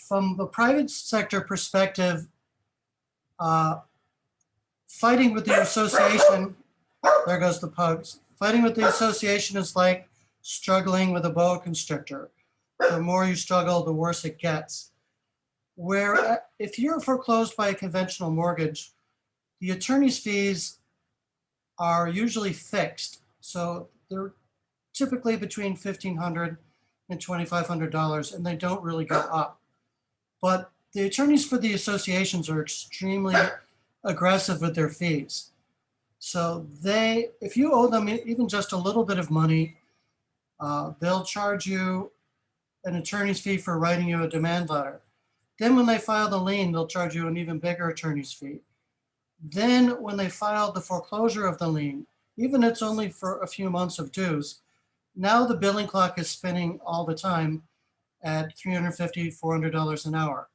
from the private sector perspective, fighting with the association, there goes the pugs. Fighting with the association is like struggling with a boa constrictor. The more you struggle, the worse it gets. Where if you're foreclosed by a conventional mortgage, the attorney's fees are usually fixed. So they're typically between $1,500 and $2,500, and they don't really go up. But the attorneys for the associations are extremely aggressive with their fees. So if you owe them even just a little bit of money, they'll charge you an attorney's fee for writing you a demand letter. Then when they file the lien, they'll charge you an even bigger attorney's fee. Then when they file the foreclosure of the lien, even if it's only for a few months of dues, now the billing clock is spinning all the time at $350, $400 an hour.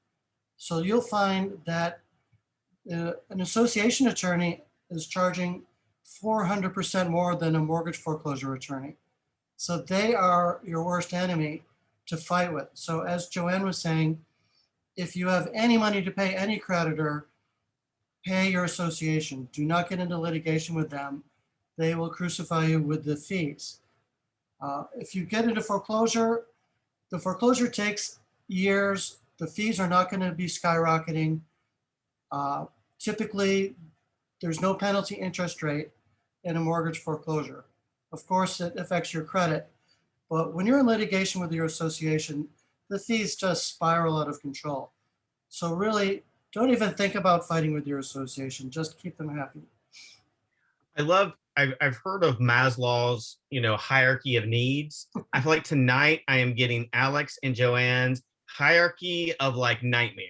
So you'll find that an association attorney is charging 400% more than a mortgage foreclosure attorney. So they are your worst enemy to fight with. So as Joanne was saying, if you have any money to pay any creditor, pay your association. Do not get into litigation with them. They will crucify you with the fees. If you get into foreclosure, the foreclosure takes years. The fees are not going to be skyrocketing. Typically, there's no penalty interest rate in a mortgage foreclosure. Of course, it affects your credit, but when you're in litigation with your association, the fees just spiral out of control. So really, don't even think about fighting with your association. Just keep them happy. I've heard of Maslow's, hierarchy of needs. I feel like tonight I am getting Alex and Joanne's hierarchy of like nightmares.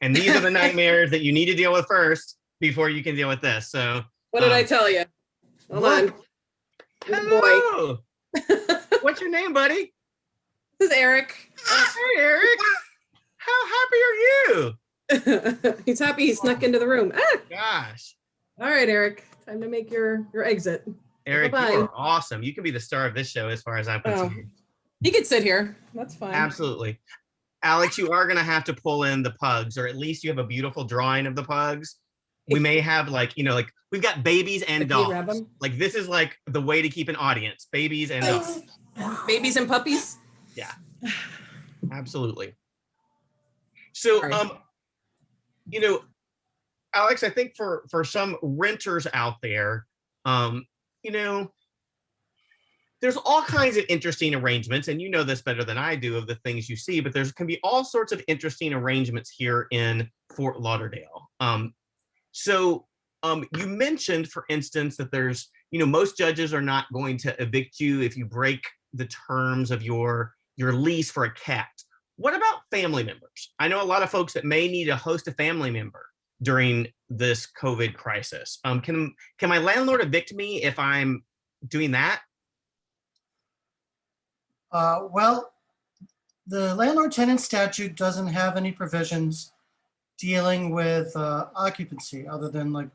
And these are the nightmares that you need to deal with first before you can deal with this. So what did I tell you? Hold on. Hello. What's your name, buddy? This is Eric. Hey, Eric. How happy are you? He's happy he snuck into the room. Gosh. All right, Eric. Time to make your exit. Eric, Bye-bye. you are awesome. You can be the star of this show as far as I'm concerned. You could sit here. That's fine. Absolutely. Alex, you are going to have to pull in the pugs, or at least you have a beautiful drawing of the pugs. We may have we've got babies and dogs. Like this is like the way to keep an audience, babies and dogs. Babies and puppies? Yeah, absolutely. So, Alex, I think for some renters out there, there's all kinds of interesting arrangements, and you know this better than I do of the things you see, but can be all sorts of interesting arrangements here in Fort Lauderdale. So you mentioned, for instance, that there's, most judges are not going to evict you if you break the terms of your lease for a cat. What about family members? I know a lot of folks that may need to host a family member during this COVID crisis. Can my landlord evict me if I'm doing that? Well, the landlord-tenant statute doesn't have any provisions dealing with occupancy other than like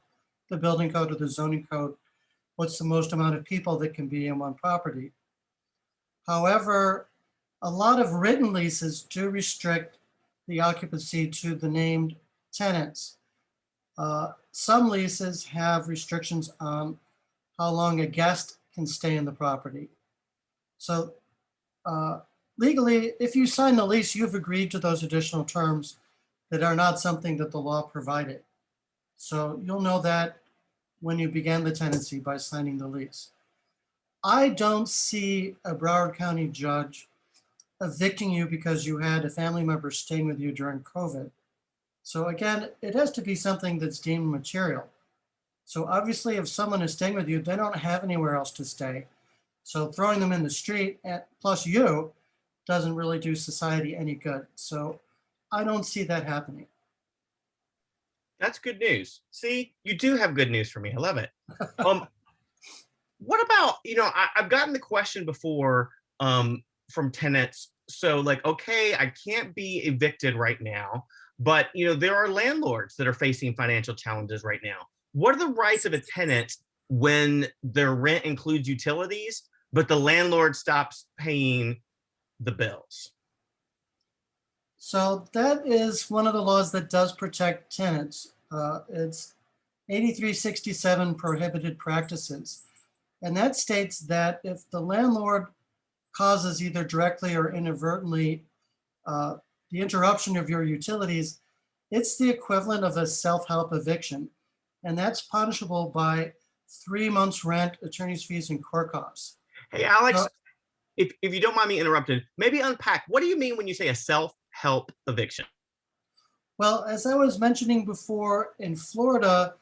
the building code or the zoning code. What's the most amount of people that can be in one property? However, a lot of written leases do restrict the occupancy to the named tenants. some leases have restrictions on how long a guest can stay in the property. So legally, if you sign the lease, you've agreed to those additional terms that are not something that the law provided. So you'll know that when you began the tenancy by signing the lease. I don't see a Broward County judge evicting you because you had a family member staying with you during COVID. So again, it has to be something that's deemed material. So obviously, if someone is staying with you, they don't have anywhere else to stay. So throwing them in the street, plus you, doesn't really do society any good. So I don't see that happening. That's good news. See, you do have good news for me. I love it. What about, I've gotten the question before from tenants. So like, okay, I can't be evicted right now, but there are landlords that are facing financial challenges right now. What are the rights of a tenant when their rent includes utilities, but the landlord stops paying the bills? So that is one of the laws that does protect tenants. It's 8367 prohibited practices. And that states that if the landlord causes either directly or inadvertently the interruption of your utilities, it's the equivalent of a self-help eviction. And that's punishable by 3 months rent, attorney's fees, and court costs. Hey, Alex, if you don't mind me interrupting, maybe unpack, what do you mean when you say a self-help eviction? Well, as I was mentioning before, in Florida,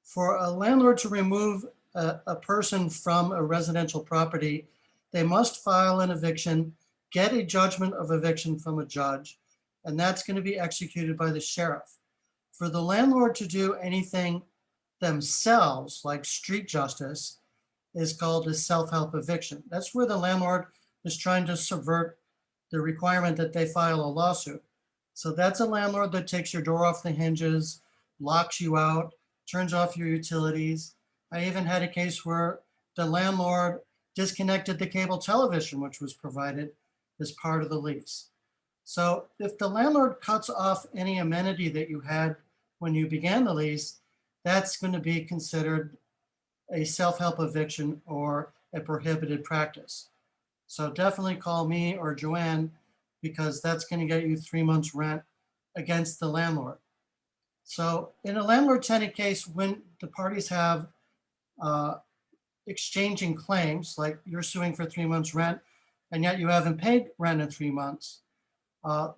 for a landlord to remove a person from a residential property, they must file an eviction, get a judgment of eviction from a judge, and that's going to be executed by the sheriff. For the landlord to do anything themselves, like street justice, is called a self-help eviction. That's where the landlord is trying to subvert the requirement that they file a lawsuit. So that's a landlord that takes your door off the hinges, locks you out, turns off your utilities. I even had a case where the landlord disconnected the cable television, which was provided as part of the lease. So if the landlord cuts off any amenity that you had when you began the lease, that's going to be considered a self-help eviction or a prohibited practice. So definitely call me or Joanne, because that's going to get you 3 months rent against the landlord. So in a landlord-tenant case, when the parties have exchanging claims, like you're suing for 3 months rent, and yet you haven't paid rent in 3 months,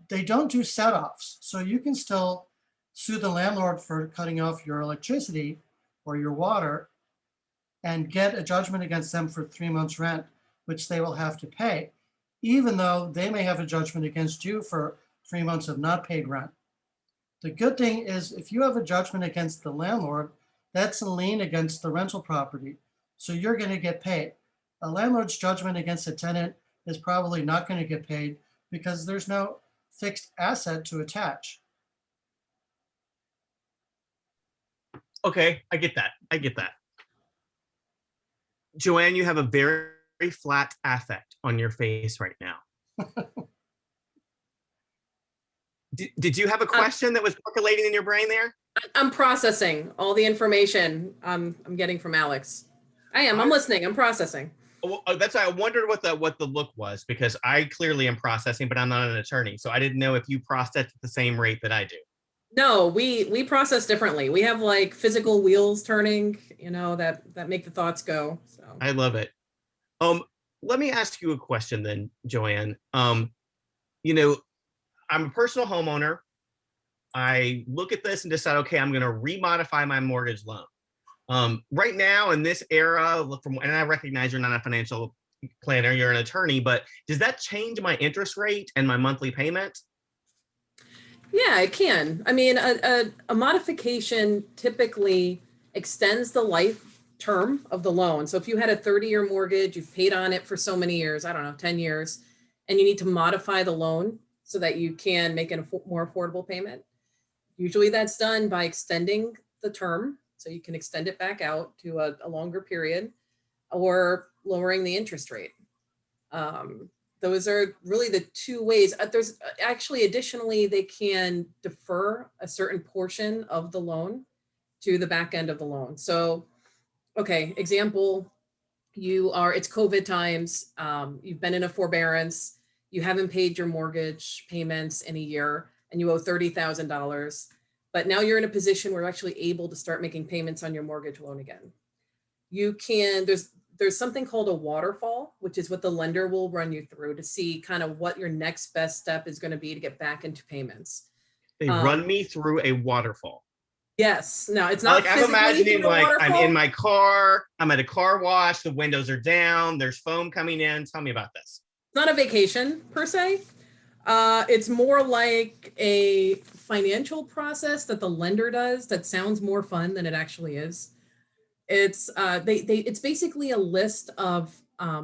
they don't do set-offs. So you can still sue the landlord for cutting off your electricity or your water and get a judgment against them for 3 months rent, which they will have to pay, even though they may have a judgment against you for 3 months of not paid rent. The good thing is if you have a judgment against the landlord, that's a lien against the rental property. So you're going to get paid. A landlord's judgment against a tenant is probably not going to get paid because there's no fixed asset to attach. Okay, I get that. Joanne, you have a very, very flat affect on your face right now. Did you have a question that was percolating in your brain there? I'm processing all the information I'm getting from Alex. I'm listening, I'm processing. That's why I wondered what the look was, because I clearly am processing, but I'm not an attorney. So I didn't know if you processed at the same rate that I do. No, we process differently. We have like physical wheels turning, that make the thoughts go. So I love it. Let me ask you a question then, Joanne. I'm a personal homeowner. I look at this and decide, okay, I'm going to remodify my mortgage loan. Right now in this era, and I recognize you're not a financial planner, you're an attorney, but does that change my interest rate and my monthly payment? yeah, it can. I mean, a modification typically extends the life term of the loan. So if you had a 30-year mortgage, you've paid on it for so many years, I don't know, 10 years, and you need to modify the loan so that you can make a more affordable payment. Usually that's done by extending the term, so you can extend it back out to a longer period, or lowering the interest rate. Those are really the two ways. There's actually, additionally, they can defer a certain portion of the loan to the back end of the loan. So, okay, example, it's COVID times, you've been in a forbearance, you haven't paid your mortgage payments in a year, and you owe $30,000. But now you're in a position where you're actually able to start making payments on your mortgage loan again. You can, there's something called a waterfall, which is what the lender will run you through to see kind of what your next best step is going to be to get back into payments. They run me through a waterfall. Yes. No, it's not. I'm imagining like I'm in my car, I'm at a car wash, the windows are down, there's foam coming in. Tell me about this. It's not a vacation per se. It's more like a financial process that the lender does that sounds more fun than it actually is. It's it's basically a list of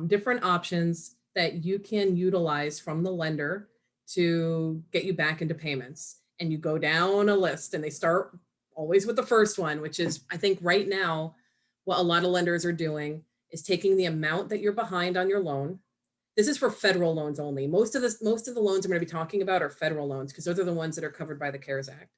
different options that you can utilize from the lender to get you back into payments. And you go down a list, and they start always with the first one, which is, I think right now, what a lot of lenders are doing is taking the amount that you're behind on your loan. This is for federal loans only. Most of the loans I'm going to be talking about are federal loans because those are the ones that are covered by the CARES Act.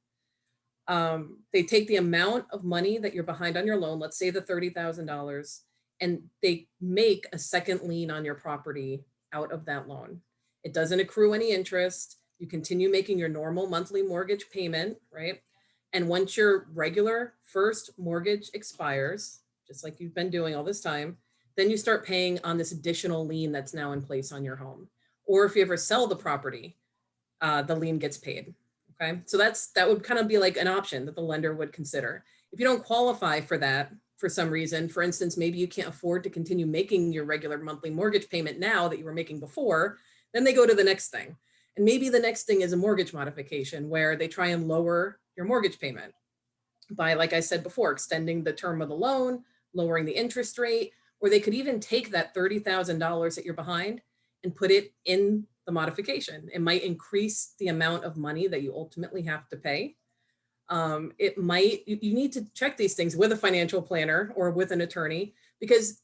They take the amount of money that you're behind on your loan, let's say the $30,000, and they make a second lien on your property out of that loan. It doesn't accrue any interest. You continue making your normal monthly mortgage payment, right? And once your regular first mortgage expires, just like you've been doing all this time, then you start paying on this additional lien that's now in place on your home. Or if you ever sell the property, the lien gets paid. Okay, so that would kind of be like an option that the lender would consider. If you don't qualify for that for some reason, for instance, maybe you can't afford to continue making your regular monthly mortgage payment now that you were making before, then they go to the next thing. And maybe the next thing is a mortgage modification where they try and lower your mortgage payment by, like I said before, extending the term of the loan, lowering the interest rate, or they could even take that $30,000 that you're behind and put it in the modification. It might increase the amount of money that you ultimately have to pay. It might, you need to check these things with a financial planner or with an attorney, because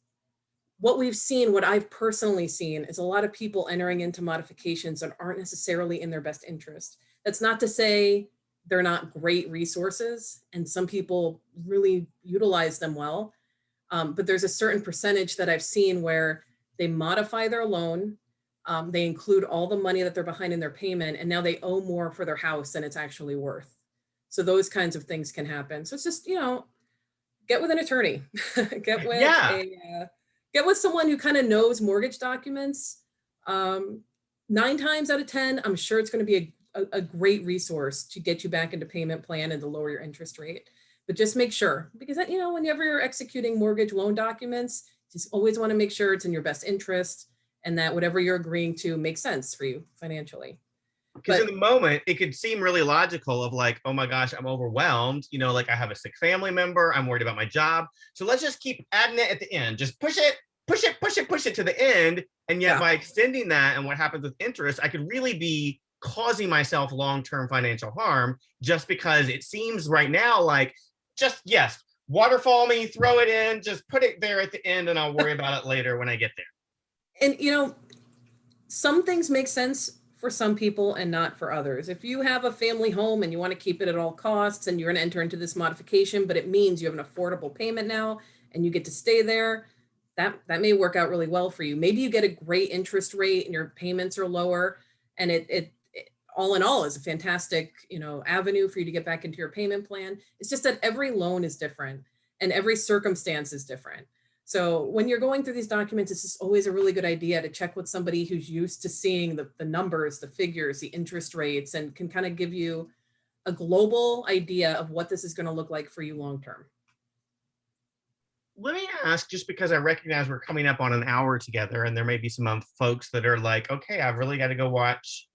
what we've seen, what I've personally seen, is a lot of people entering into modifications that aren't necessarily in their best interest. That's not to say they're not great resources, and some people really utilize them well. But there's a certain percentage that I've seen where they modify their loan, they include all the money that they're behind in their payment, and now they owe more for their house than it's actually worth. So those kinds of things can happen. So it's just, get with an attorney, get with someone who kind of knows mortgage documents. 9 times out of 10, I'm sure it's going to be a great resource to get you back into payment plan and to lower your interest rate. But just make sure, because whenever you're executing mortgage loan documents, just always want to make sure it's in your best interest and that whatever you're agreeing to makes sense for you financially. Because in the moment, it could seem really logical of like, oh my gosh, I'm overwhelmed. Like I have a sick family member. I'm worried about my job. So let's just keep adding it at the end. Just push it to the end. And yet by extending that and what happens with interest, I could really be causing myself long-term financial harm just because it seems right now like yes, waterfall me, throw it in, just put it there at the end and I'll worry about it later when I get there. And some things make sense for some people and not for others. If you have a family home and you want to keep it at all costs and you're going to enter into this modification, but it means you have an affordable payment now and you get to stay there, that may work out really well for you. Maybe you get a great interest rate and your payments are lower, and it all in all is a fantastic, avenue for you to get back into your payment plan. It's just that every loan is different and every circumstance is different. So when you're going through these documents, it's just always a really good idea to check with somebody who's used to seeing the numbers, the figures, the interest rates, and can kind of give you a global idea of what this is going to look like for you long-term. Let me ask, just because I recognize we're coming up on an hour together and there may be some folks that are like, okay, I've really got to go watch.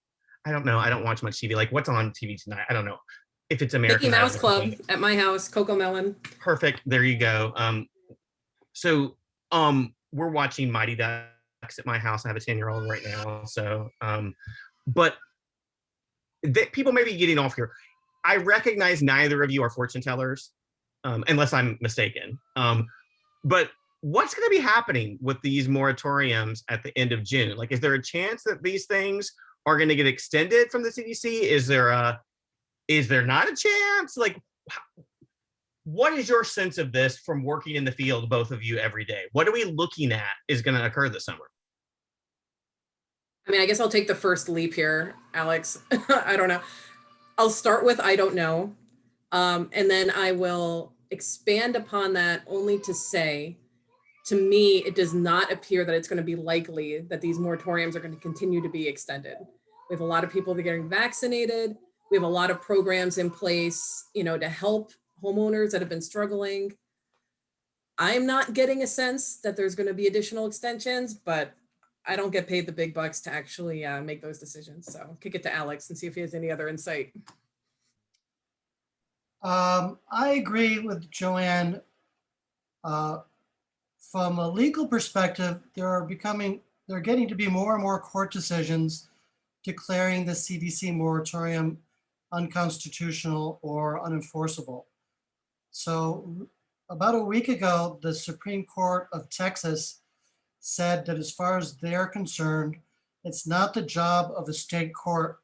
I don't know. I don't watch much TV. Like what's on TV tonight? I don't know if it's American Mickey Mouse Club at my house, Coco Melon. Perfect. There you go. So we're watching Mighty Ducks at my house. I have a 10-year-old right now. So, but people may be getting off here. I recognize neither of you are fortune tellers, unless I'm mistaken. But what's going to be happening with these moratoriums at the end of June? Like, is there a chance that these things are going to get extended from the CDC? Is there not a chance? Like, What is your sense of this from working in the field, both of you, every day? What are we looking at is going to occur this summer? I mean, I guess I'll take the first leap here, Alex. I don't know. I'll start with I don't know. And then I will expand upon that only to say, to me, it does not appear that it's going to be likely that these moratoriums are going to continue to be extended. We have a lot of people that are getting vaccinated. We have a lot of programs in place, to help homeowners that have been struggling. I'm not getting a sense that there's going to be additional extensions, but I don't get paid the big bucks to actually make those decisions. So kick it to Alex and see if he has any other insight. I agree with Joanne. From a legal perspective, there are getting to be more and more court decisions declaring the CDC moratorium unconstitutional or unenforceable. So about a week ago, the Supreme Court of Texas said that as far as they're concerned, it's not the job of a state court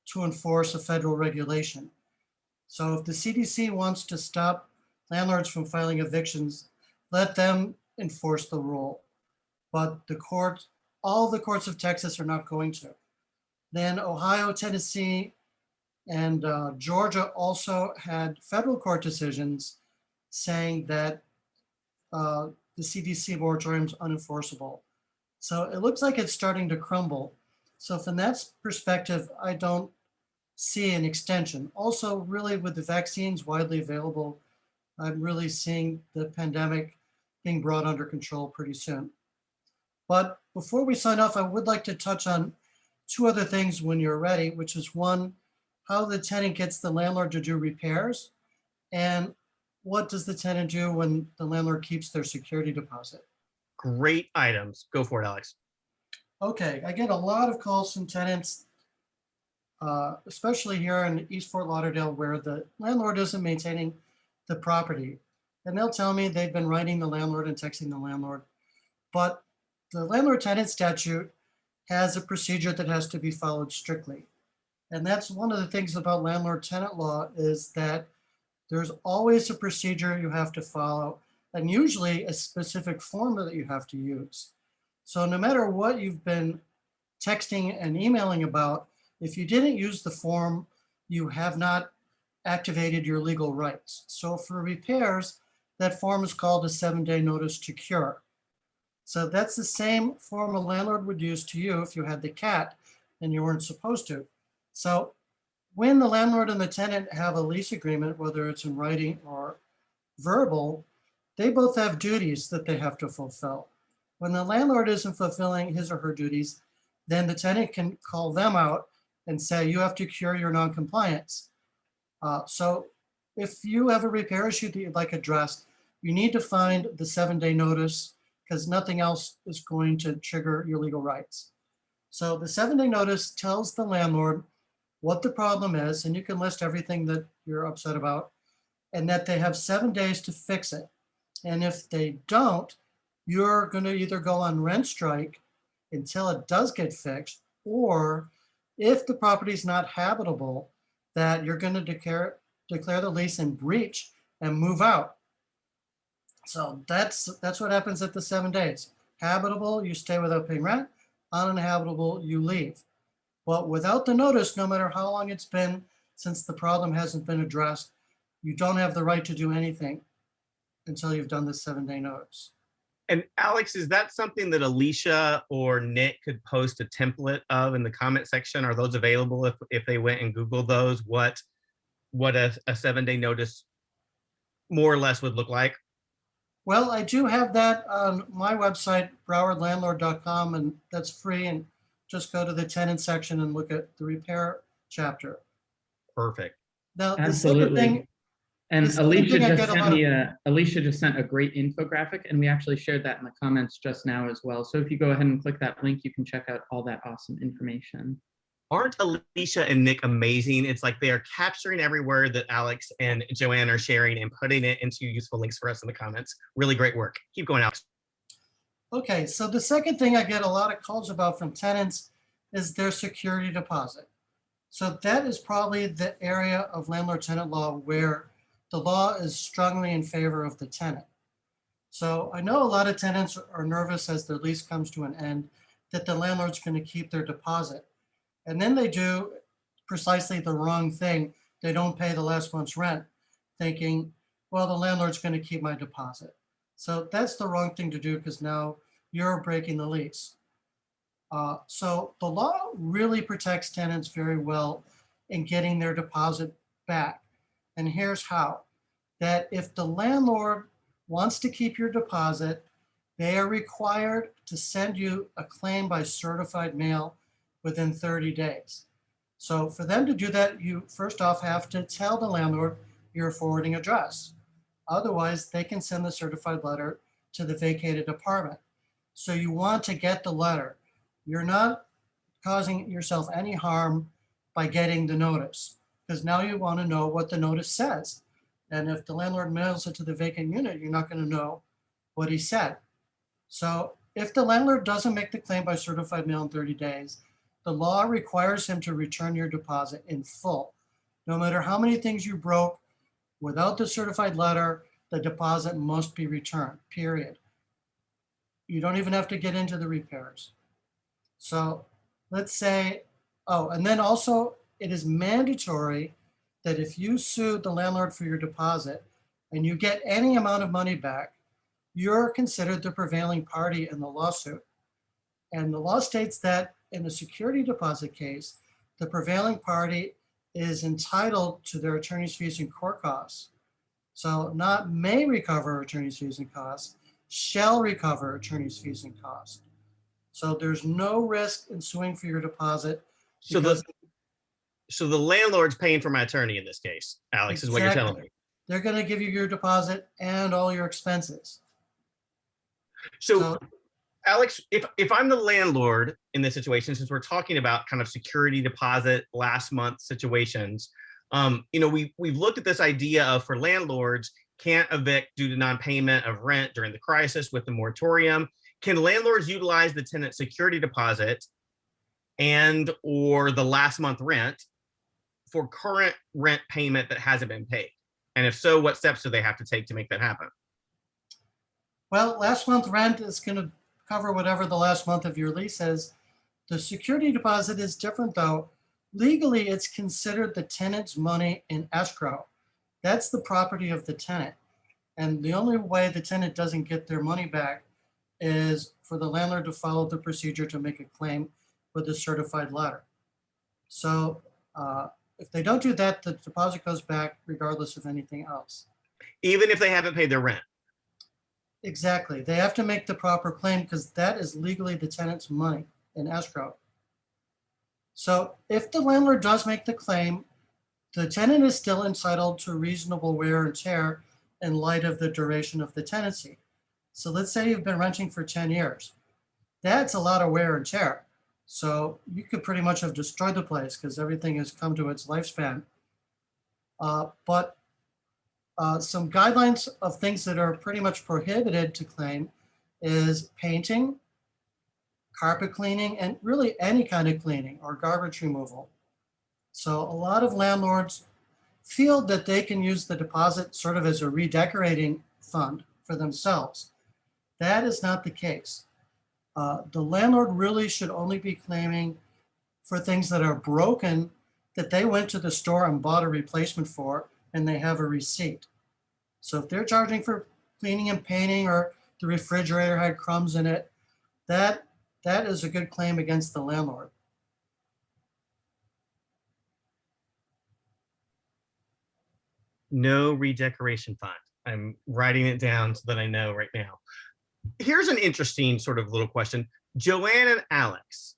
to enforce a federal regulation. So if the CDC wants to stop landlords from filing evictions, let them enforce the rule. But all the courts of Texas are not going to. Then Ohio, Tennessee, and Georgia also had federal court decisions saying that the CDC moratorium is unenforceable. So it looks like it's starting to crumble. So from that perspective, I don't see an extension. Also, really with the vaccines widely available, I'm really seeing the pandemic being brought under control pretty soon. But before we sign off, I would like to touch on two other things when you're ready, which is one, how the tenant gets the landlord to do repairs, and what does the tenant do when the landlord keeps their security deposit? Great items. Go for it, Alex. Okay, I get a lot of calls from tenants, especially here in East Fort Lauderdale, where the landlord isn't maintaining the property. And they'll tell me they've been writing the landlord and texting the landlord. But the landlord-tenant statute has a procedure that has to be followed strictly. And that's one of the things about landlord-tenant law, is that there's always a procedure you have to follow, and usually a specific form that you have to use. So no matter what you've been texting and emailing about, if you didn't use the form, you have not activated your legal rights. So for repairs, that form is called a 7-day notice to cure. So that's the same form a landlord would use to you if you had the cat and you weren't supposed to. So when the landlord and the tenant have a lease agreement, whether it's in writing or verbal, they both have duties that they have to fulfill. When the landlord isn't fulfilling his or her duties, then the tenant can call them out and say, you have to cure your noncompliance. So if you have a repair issue that you'd like addressed, you need to find the 7-day notice, because nothing else is going to trigger your legal rights. So the 7-day notice tells the landlord what the problem is, and you can list everything that you're upset about, and that they have 7 days to fix it. And if they don't, you're going to either go on rent strike until it does get fixed, or if the property is not habitable, that you're going to declare the lease in breach and move out. So that's what happens at the 7 days. Habitable, you stay without paying rent. Uninhabitable, you leave. But without the notice, no matter how long it's been since the problem hasn't been addressed, you don't have the right to do anything until you've done the 7-day notice. And Alex, is that something that Alicia or Nick could post a template of in the comment section? Are those available if they went and Googled those, what a 7-day notice more or less would look like? Well, I do have that on my website, browardlandlord.com, and that's free. And just go to the tenant section and look at the repair chapter. Perfect. Now, Absolutely. the second thing, And the second Alicia thing I just get a sent lot me of- Alicia just sent a great infographic, and we actually shared that in the comments just now as well. So if you go ahead and click that link, you can check out all that awesome information. Aren't Alicia and Nick amazing? It's like they are capturing every word that Alex and Joanne are sharing and putting it into useful links for us in the comments. Really great work. Keep going, Alex. Okay, so the second thing I get a lot of calls about from tenants is their security deposit. So that is probably the area of landlord-tenant law where the law is strongly in favor of the tenant. So I know a lot of tenants are nervous as their lease comes to an end that the landlord's going to keep their deposit. And then they do precisely the wrong thing. They don't pay the last month's rent, thinking, well, the landlord's going to keep my deposit. So that's the wrong thing to do because now you're breaking the lease. So the law really protects tenants very well in getting their deposit back. And here's how. That if the landlord wants to keep your deposit, they are required to send you a claim by certified mail within 30 days. So for them to do that, you first off have to tell the landlord your forwarding address. Otherwise, they can send the certified letter to the vacated apartment. So you want to get the letter. You're not causing yourself any harm by getting the notice, because now you want to know what the notice says. And if the landlord mails it to the vacant unit, you're not going to know what he said. So if the landlord doesn't make the claim by certified mail in 30 days, the law requires him to return your deposit in full. No matter how many things you broke, without the certified letter, the deposit must be returned, period. You don't even have to get into the repairs. So let's say, oh, and then also it is mandatory that if you sue the landlord for your deposit and you get any amount of money back, you're considered the prevailing party in the lawsuit. And the law states that in a security deposit case, the prevailing party is entitled to their attorney's fees and court costs. So not may recover attorney's fees and costs, shall recover attorney's fees and costs. So there's no risk in suing for your deposit. So the landlord's paying for my attorney in this case, Alex, is what you're telling me. They're going to give you your deposit and all your expenses. So Alex, if I'm the landlord in this situation, since we're talking about kind of security deposit last month situations, we've looked at this idea of for landlords can't evict due to non-payment of rent during the crisis with the moratorium. Can landlords utilize the tenant security deposit and or the last month rent for current rent payment that hasn't been paid? And if so, what steps do they have to take to make that happen? Well, last month rent is going to cover whatever the last month of your lease is. The security deposit is different though. Legally, it's considered the tenant's money in escrow. That's the property of the tenant. And the only way the tenant doesn't get their money back is for the landlord to follow the procedure to make a claim with a certified letter. So if they don't do that, the deposit goes back regardless of anything else. Even if they haven't paid their rent? Exactly. They have to make the proper claim because that is legally the tenant's money in escrow. So if the landlord does make the claim, the tenant is still entitled to reasonable wear and tear in light of the duration of the tenancy. So let's say you've been renting for 10 years. That's a lot of wear and tear. So you could pretty much have destroyed the place because everything has come to its lifespan. But some guidelines of things that are pretty much prohibited to claim is painting, carpet cleaning, and really any kind of cleaning or garbage removal. So a lot of landlords feel that they can use the deposit sort of as a redecorating fund for themselves. That is not the case. The landlord really should only be claiming for things that are broken that they went to the store and bought a replacement for and they have a receipt. So if they're charging for cleaning and painting or the refrigerator had crumbs in it, that is a good claim against the landlord. No redecoration fund. I'm writing it down so that I know right now. Here's an interesting sort of little question. Joanne and Alex,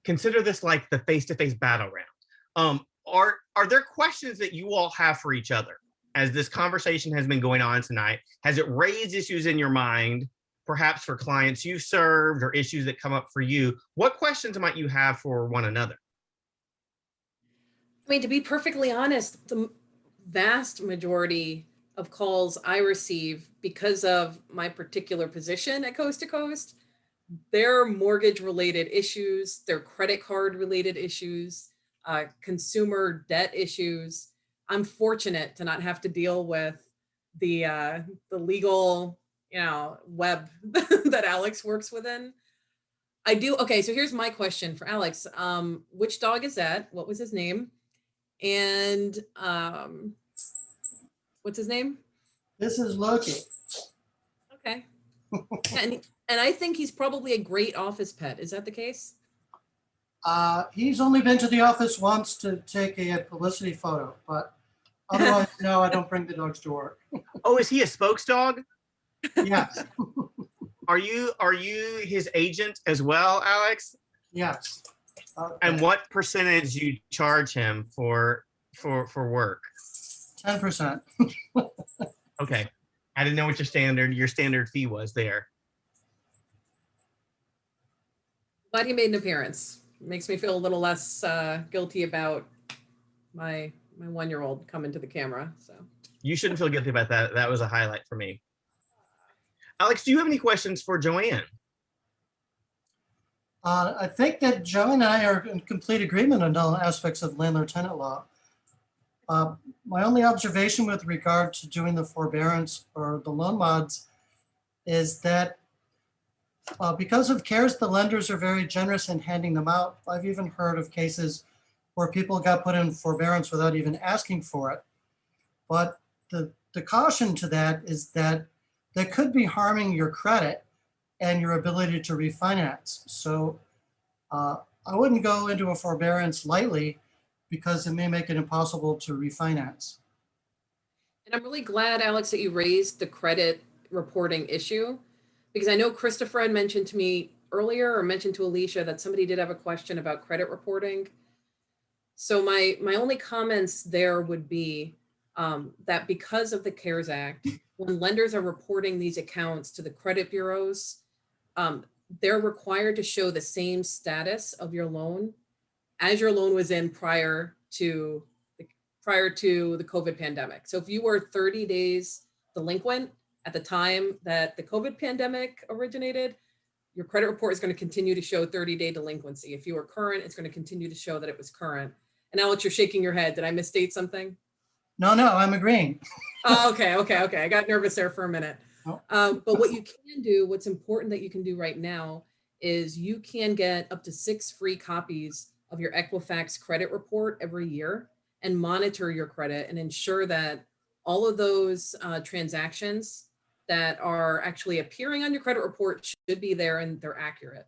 consider this like the face-to-face battle round. Are there questions that you all have for each other as this conversation has been going on tonight? Has it raised issues in your mind, perhaps for clients you've served or issues that come up for you? What questions might you have for one another? I mean, to be perfectly honest, the vast majority of calls I receive because of my particular position at Coast to Coast, they're mortgage related issues, they're credit card related issues, consumer debt issues. I'm fortunate to not have to deal with the legal, web that Alex works within. I do. Okay, so here's my question for Alex. Which dog is that? What was his name? And what's his name? This is Loki. Okay. And I think he's probably a great office pet. Is that the case? He's only been to the office once to take a publicity photo, but otherwise, no, I don't bring the dogs to work. Oh, is he a spokes dog? Yes, Are you his agent as well, Alex? yes. Okay. And what percentage you charge him for work? 10%. Okay. I didn't know what your standard fee was there. Glad you made an appearance. Makes me feel a little less guilty about my 1-year-old coming to the camera. So You shouldn't feel guilty about that. That was a highlight for me. Alex, do you have any questions for Joanne? I think that Joe and I are in complete agreement on all aspects of landlord-tenant law. My only observation with regard to doing the forbearance or the loan mods is that because of CARES, the lenders are very generous in handing them out. I've even heard of cases where people got put in forbearance without even asking for it. But the caution to that is that could be harming your credit and your ability to refinance. So I wouldn't go into a forbearance lightly because it may make it impossible to refinance. And I'm really glad, Alex, that you raised the credit reporting issue, because I know Christopher had mentioned to me earlier, or mentioned to Alicia, that somebody did have a question about credit reporting. So my only comments there would be that because of the CARES Act, when lenders are reporting these accounts to the credit bureaus, they're required to show the same status of your loan as your loan was in prior to the COVID pandemic. So if you were 30 days delinquent at the time that the COVID pandemic originated, your credit report is going to continue to show 30-day delinquency. If you were current, it's going to continue to show that it was current. And Alex, you're shaking your head. Did I misstate something? No, I'm agreeing. Oh, okay. I got nervous there for a minute. Oh. But what you can do, what's important that you can do right now is you can get up to 6 free copies of your Equifax credit report every year and monitor your credit and ensure that all of those transactions that are actually appearing on your credit report should be there and they're accurate.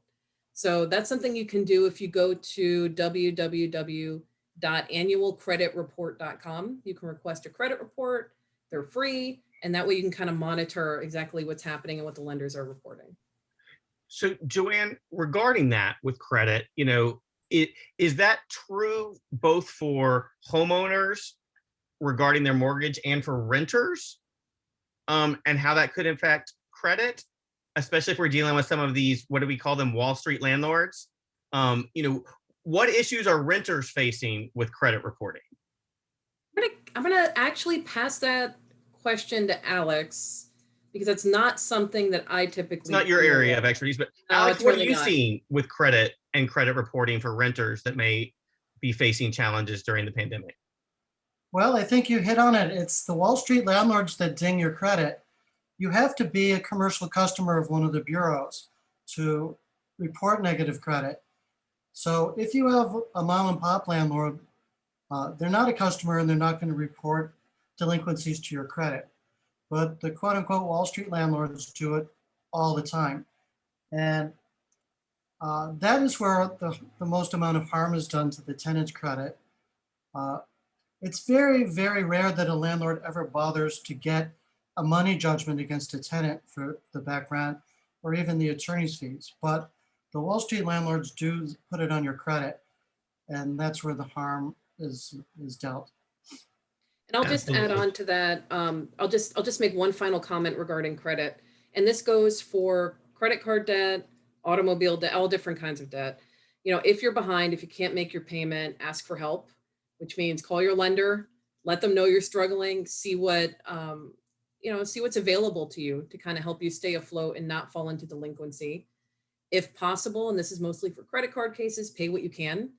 So that's something you can do if you go to www.annualcreditreport.com. You can request a credit report. They're free. And that way you can kind of monitor exactly what's happening and what the lenders are reporting. So Joanne, regarding that with credit, is that true both for homeowners regarding their mortgage and for renters? And how that could affect credit, especially if we're dealing with some of these, what do we call them, Wall Street landlords? What issues are renters facing with credit reporting? I'm gonna actually pass that question to Alex, because that's not something that I typically. It's not your area of expertise, but No, Alex, it's what really are you not. seeing with credit and credit reporting for renters that may be facing challenges during the pandemic? Well, I think you hit on it. It's the Wall Street landlords that ding your credit. You have to be a commercial customer of one of the bureaus to report negative credit. So if you have a mom and pop landlord, they're not a customer and they're not going to report delinquencies to your credit. But the quote unquote Wall Street landlords do it all the time. And that is where the most amount of harm is done to the tenant's credit. It's very, very rare that a landlord ever bothers to get a money judgment against a tenant for the back rent or even the attorney's fees. But the Wall Street landlords do put it on your credit, and that's where the harm is dealt. And I'll just add on to that. I'll just make one final comment regarding credit. And this goes for credit card debt, automobile debt, all different kinds of debt. If you're behind, if you can't make your payment, ask for help, which means call your lender, let them know you're struggling, see what's available to you to kind of help you stay afloat and not fall into delinquency. If possible, and this is mostly for credit card cases, pay what you can.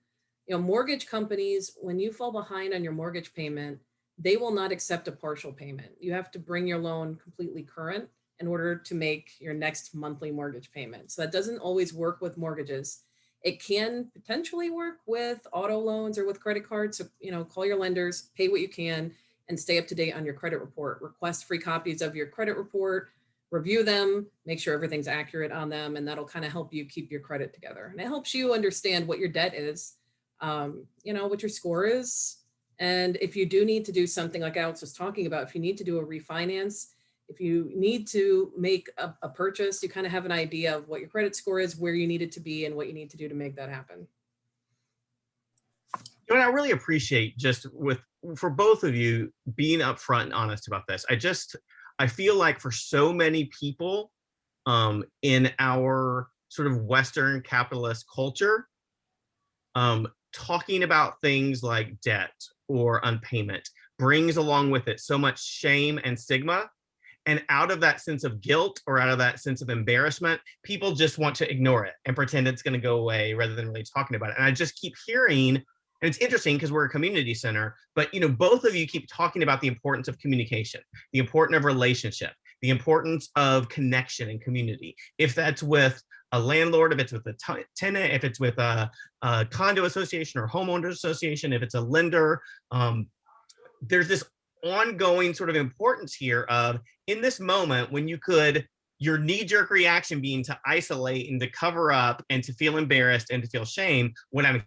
Mortgage companies, when you fall behind on your mortgage payment, they will not accept a partial payment. You have to bring your loan completely current in order to make your next monthly mortgage payment. So that doesn't always work with mortgages. It can potentially work with auto loans or with credit cards. So, call your lenders, pay what you can, and stay up to date on your credit report. Request free copies of your credit report, review them, make sure everything's accurate on them, and that'll kind of help you keep your credit together. And it helps you understand what your debt is, what your score is. And if you do need to do something like Alex was talking about, if you need to do a refinance, if you need to make a purchase, you kind of have an idea of what your credit score is, where you need it to be, and what you need to do to make that happen. And I really appreciate for both of you being upfront and honest about this. I feel like for so many people in our sort of Western capitalist culture, talking about things like debt or unpayment brings along with it so much shame and stigma. And out of that sense of guilt or out of that sense of embarrassment, people just want to ignore it and pretend it's going to go away rather than really talking about it. And I just keep hearing, and it's interesting because we're a community center, but both of you keep talking about the importance of communication, the importance of relationship, the importance of connection and community. If that's with a landlord, if it's with a tenant, if it's with a condo association or homeowners association, if it's a lender, there's this ongoing sort of importance here of, in this moment when your knee-jerk reaction being to isolate and to cover up and to feel embarrassed and to feel shame, what I'm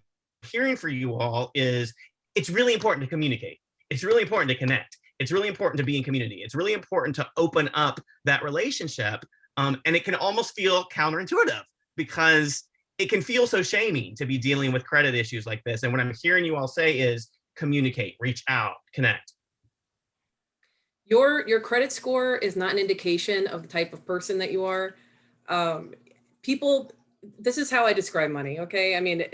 hearing for you all is it's really important to communicate. It's really important to connect. It's really important to be in community. It's really important to open up that relationship. And it can almost feel counterintuitive because it can feel so shaming to be dealing with credit issues like this. And what I'm hearing you all say is communicate, reach out, connect. Your credit score is not an indication of the type of person that you are. This is how I describe money, okay? I mean,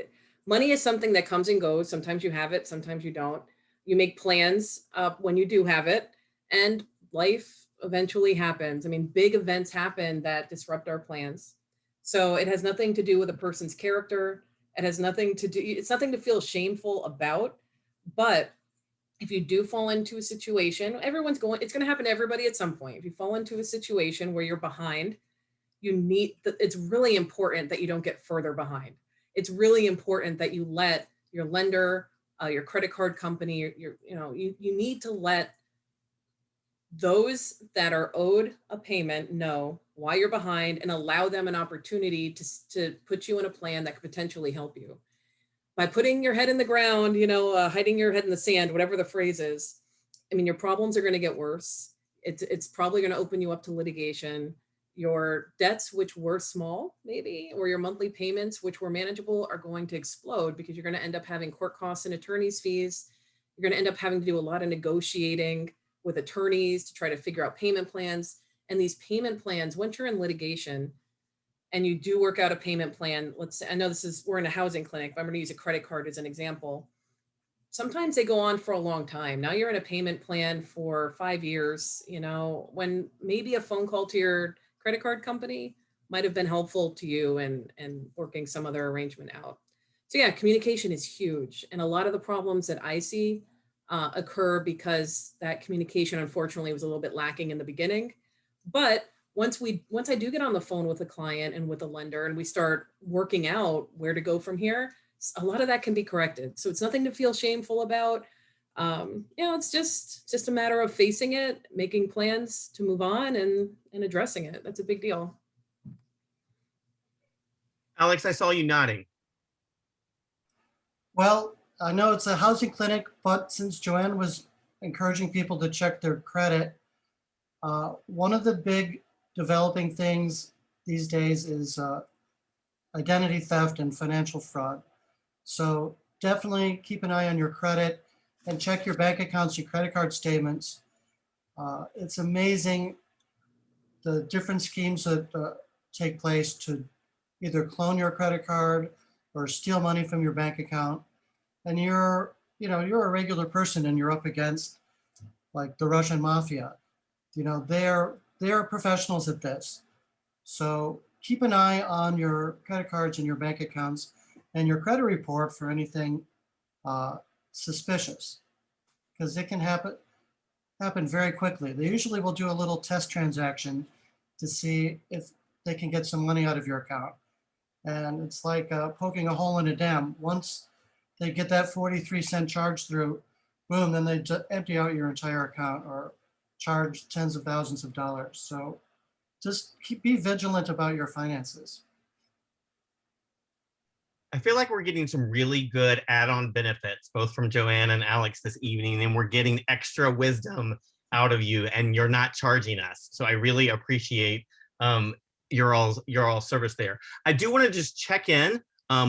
money is something that comes and goes. Sometimes you have it, sometimes you don't. You make plans when you do have it, and life eventually happens. I mean, big events happen that disrupt our plans. So it has nothing to do with a person's character. It's nothing to feel shameful about, but if you do fall into a situation, it's going to happen to everybody at some point. If you fall into a situation where you're behind, it's really important that you don't get further behind. It's really important that you let your lender, your credit card company, you need to let those that are owed a payment know why you're behind and allow them an opportunity to put you in a plan that could potentially help you. By putting your head in the ground, hiding your head in the sand, whatever the phrase is, I mean, your problems are going to get worse. It's probably going to open you up to litigation. Your debts, which were small, maybe, or your monthly payments, which were manageable, are going to explode because you're going to end up having court costs and attorney's fees. You're going to end up having to do a lot of negotiating with attorneys to try to figure out payment plans. And these payment plans, once you're in litigation, and you do work out a payment plan, let's say, I know we're in a housing clinic, but I'm going to use a credit card as an example. Sometimes they go on for a long time. Now you're in a payment plan for 5 years, when maybe a phone call to your credit card company might have been helpful to you and working some other arrangement out. So yeah, communication is huge. And a lot of the problems that I see occur because that communication, unfortunately, was a little bit lacking in the beginning. But once I do get on the phone with a client and with a lender and we start working out where to go from here, a lot of that can be corrected. So it's nothing to feel shameful about. It's just a matter of facing it, making plans to move on and addressing it. That's a big deal. Alex, I saw you nodding. Well, I know it's a housing clinic, but since Joanne was encouraging people to check their credit, one of the big developing things these days is identity theft and financial fraud. So definitely keep an eye on your credit and check your bank accounts, your credit card statements. It's amazing the different schemes that take place to either clone your credit card or steal money from your bank account. And you're a regular person and you're up against like the Russian mafia. They're professionals at this. So keep an eye on your credit cards and your bank accounts and your credit report for anything suspicious, because it can happen. happen very quickly. They usually will do a little test transaction to see if they can get some money out of your account. And it's like poking a hole in a dam. Once they get that 43-cent charge through, boom, then they empty out your entire account or charge tens of thousands of dollars. So just be vigilant about your finances. I feel like we're getting some really good add-on benefits, both from Joanne and Alex this evening, and we're getting extra wisdom out of you, and you're not charging us. So I really appreciate your all service there. I do want to just check in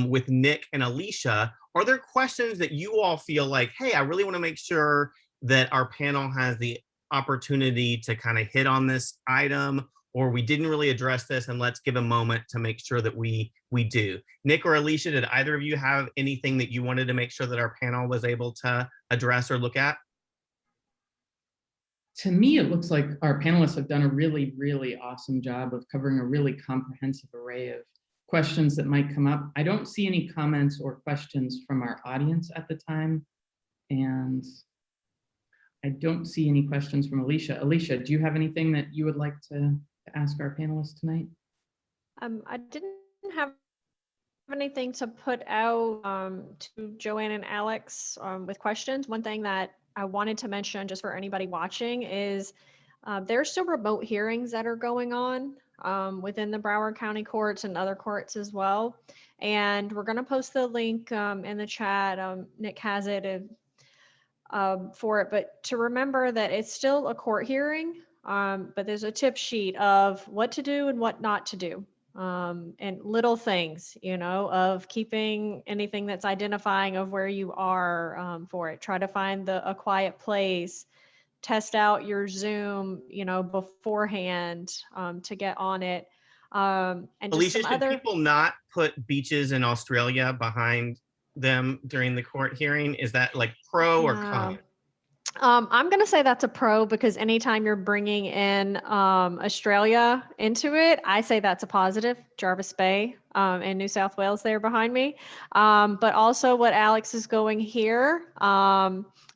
with Nick and Alicia. Are there questions that you all feel like, hey, I really want to make sure that our panel has the opportunity to kind of hit on this item, or we didn't really address this, and let's give a moment to make sure that we do. Nick or Alicia, did either of you have anything that you wanted to make sure that our panel was able to address or look at? To me, it looks like our panelists have done a really, really awesome job of covering a really comprehensive array of questions that might come up. I don't see any comments or questions from our audience at the time. And I don't see any questions from Alicia. Alicia, do you have anything that you would like to ask our panelists tonight? I didn't have anything to put out to Joanne and Alex with questions. One thing that I wanted to mention just for anybody watching is there's still remote hearings that are going on within the Broward County courts and other courts as well. And we're going to post the link in the chat. Nick has it for it, but to remember that it's still a court hearing, but there's a tip sheet of what to do and what not to do. And little things, you know, of keeping anything that's identifying of where you are for it. Try to find a quiet place, test out your Zoom, you know, beforehand to get on it. And Alicia, just some should other people not put beaches in Australia behind them during the court hearing? Is that like pro or con? I'm going to say that's a pro, because anytime you're bringing in Australia into it, I say that's a positive. Jarvis Bay in New South Wales there behind me. But also what Alex is going here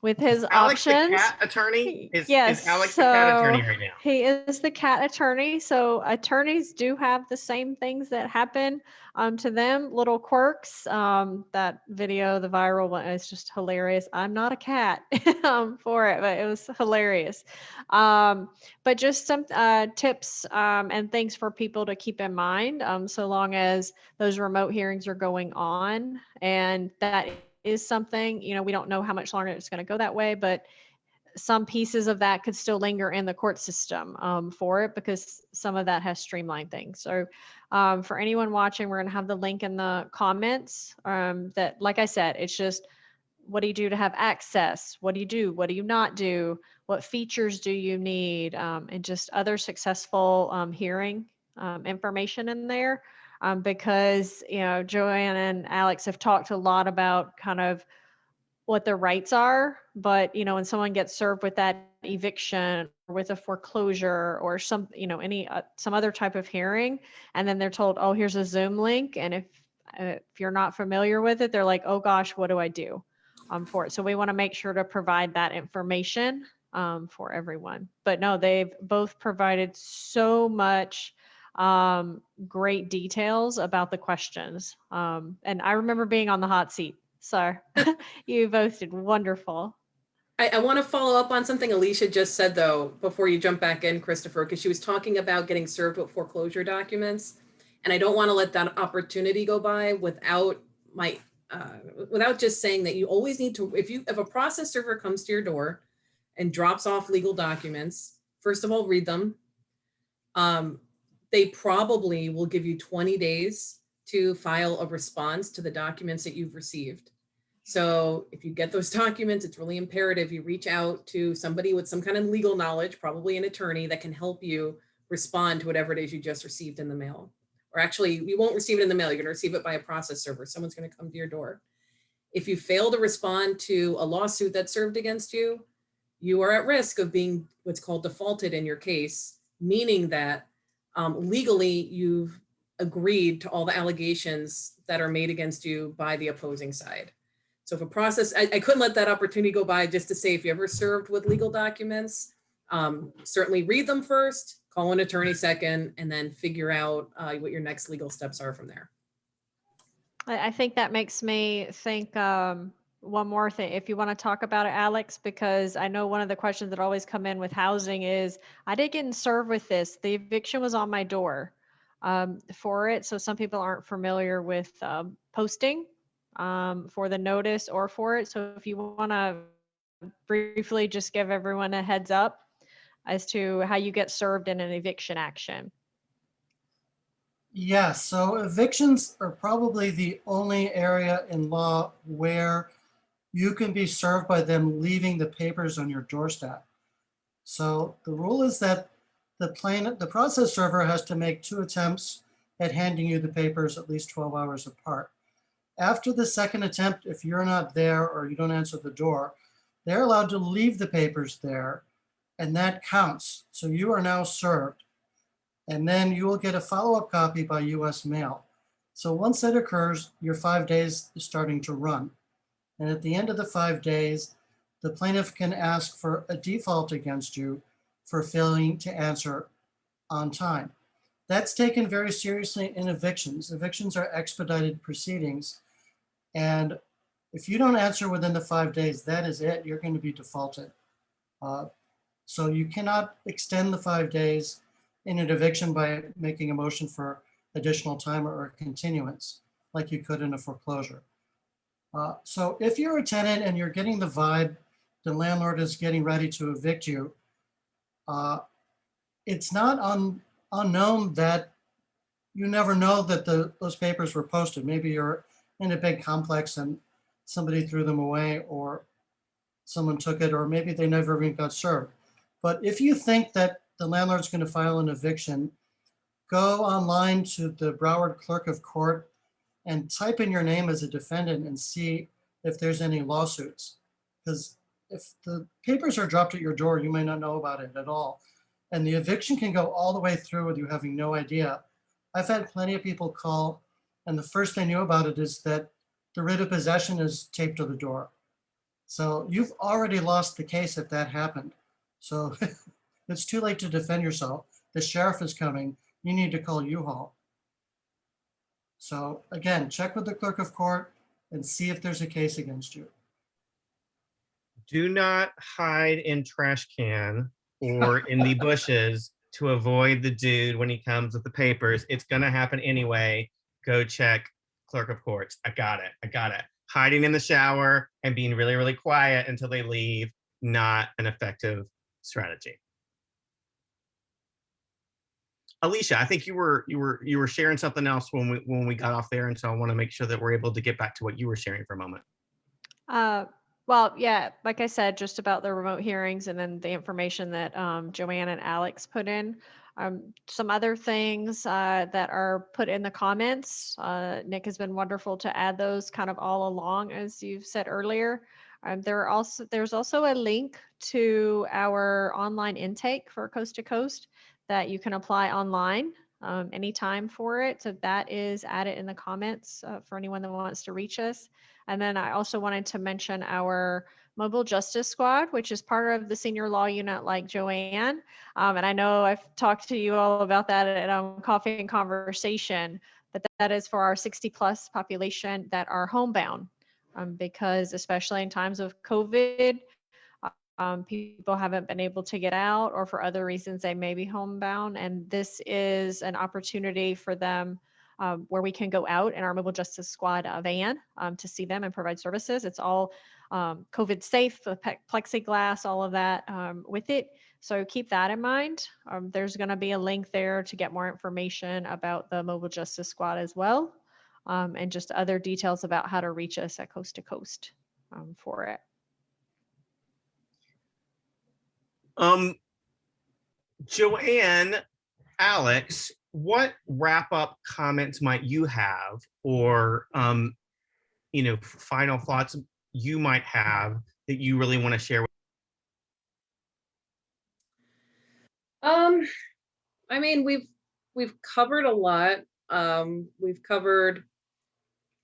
with his Alex options. the cat attorney? Yes. Is Alex the cat attorney right now? He is the cat attorney. So attorneys do have the same things that happen to them, little quirks. That video, the viral one, is just hilarious. I'm not a cat for it, but it was hilarious. But just some tips and things for people to keep in mind so long as those remote hearings are going on. And that is something, you know, we don't know how much longer it's going to go that way, but some pieces of that could still linger in the court system for it, because some of that has streamlined things. So for anyone watching, we're going to have the link in the comments that, like I said, it's just, what do you do to have access? What do you do? What do you not do? What features do you need? And just other successful hearing information in there. Because, you know, Joanne and Alex have talked a lot about kind of what their rights are, but, you know, when someone gets served with that eviction or with a foreclosure or some, you know, any some other type of hearing, and then they're told, oh, here's a Zoom link, and if you're not familiar with it, they're like, oh gosh, what do I do for it? So we want to make sure to provide that information for everyone. But no, they've both provided so much great details about the questions. And I remember being on the hot seat. So you both did wonderful. I want to follow up on something Alicia just said, though, before you jump back in, Christopher, because she was talking about getting served with foreclosure documents. And I don't want to let that opportunity go by without without just saying that you always need to, if a process server comes to your door and drops off legal documents, first of all, read them. They probably will give you 20 days to file a response to the documents that you've received. So if you get those documents, it's really imperative you reach out to somebody with some kind of legal knowledge, probably an attorney, that can help you respond to whatever it is you just received in the mail. Or actually, you won't receive it in the mail. You're going to receive it by a process server. Someone's going to come to your door. If you fail to respond to a lawsuit that's served against you, you are at risk of being what's called defaulted in your case, meaning that legally you've agreed to all the allegations that are made against you by the opposing side. So if a process, I couldn't let that opportunity go by just to say, if you ever served with legal documents, certainly read them first, call an attorney second, and then figure out what your next legal steps are from there. I think that makes me think one more thing, if you want to talk about it, Alex, because I know one of the questions that always come in with housing is, I did get served with this. The eviction was on my door for it. So some people aren't familiar with posting for the notice or for it. So if you want to briefly just give everyone a heads up as to how you get served in an eviction action. Yeah, so evictions are probably the only area in law where you can be served by them leaving the papers on your doorstep. So the rule is that the process server has to make 2 attempts at handing you the papers at least 12 hours apart. After the second attempt, if you're not there or you don't answer the door, they're allowed to leave the papers there, and that counts. So you are now served. And then you will get a follow-up copy by US mail. So once that occurs, your 5 days is starting to run. And at the end of the 5 days, the plaintiff can ask for a default against you for failing to answer on time. That's taken very seriously in evictions. Evictions are expedited proceedings. And if you don't answer within the 5 days, that is it. You're going to be defaulted. So you cannot extend the 5 days in an eviction by making a motion for additional time or a continuance like you could in a foreclosure. So if you're a tenant and you're getting the vibe the landlord is getting ready to evict you, it's not unknown that you never know that those papers were posted. Maybe you're in a big complex and somebody threw them away, or someone took it, or maybe they never even got served. But if you think that the landlord's going to file an eviction, go online to the Broward Clerk of Court and type in your name as a defendant and see if there's any lawsuits. Because if the papers are dropped at your door, you may not know about it at all. And the eviction can go all the way through with you having no idea. I've had plenty of people call, and the first they knew about it is that the writ of possession is taped to the door. So you've already lost the case if that happened. So it's too late to defend yourself. The sheriff is coming. You need to call U-Haul. So again, check with the clerk of court and see if there's a case against you. Do not hide in trash can or in the bushes to avoid the dude when he comes with the papers. It's going to happen anyway. Go check clerk of courts. I got it. I got it. Hiding in the shower and being really, really quiet until they leave, not an effective strategy. Alicia, I think you were sharing something else when we got off there, and so I want to make sure that we're able to get back to what you were sharing for a moment. Well, yeah, like I said, just about the remote hearings and then the information that Joanne and Alex put in. Some other things that are put in the comments. Nick has been wonderful to add those kind of all along, as you've said earlier. There's also a link to our online intake for Coast to Coast that you can apply online anytime for it. So that is added in the comments for anyone that wants to reach us. And then I also wanted to mention our Mobile Justice Squad, which is part of the senior law unit like Joanne. And I know I've talked to you all about that at Coffee and Conversation, but that is for our 60 plus population that are homebound. Because especially in times of COVID, people haven't been able to get out, or for other reasons they may be homebound. And this is an opportunity for them where we can go out in our Mobile Justice Squad van to see them and provide services. It's all COVID safe, plexiglass, all of that with it. So keep that in mind. There's going to be a link there to get more information about the Mobile Justice Squad as well, and just other details about how to reach us at Coast to Coast for it. Joanne, Alex, what wrap up comments might you have, or final thoughts you might have that you really want to share? I mean, we've covered a lot. We've covered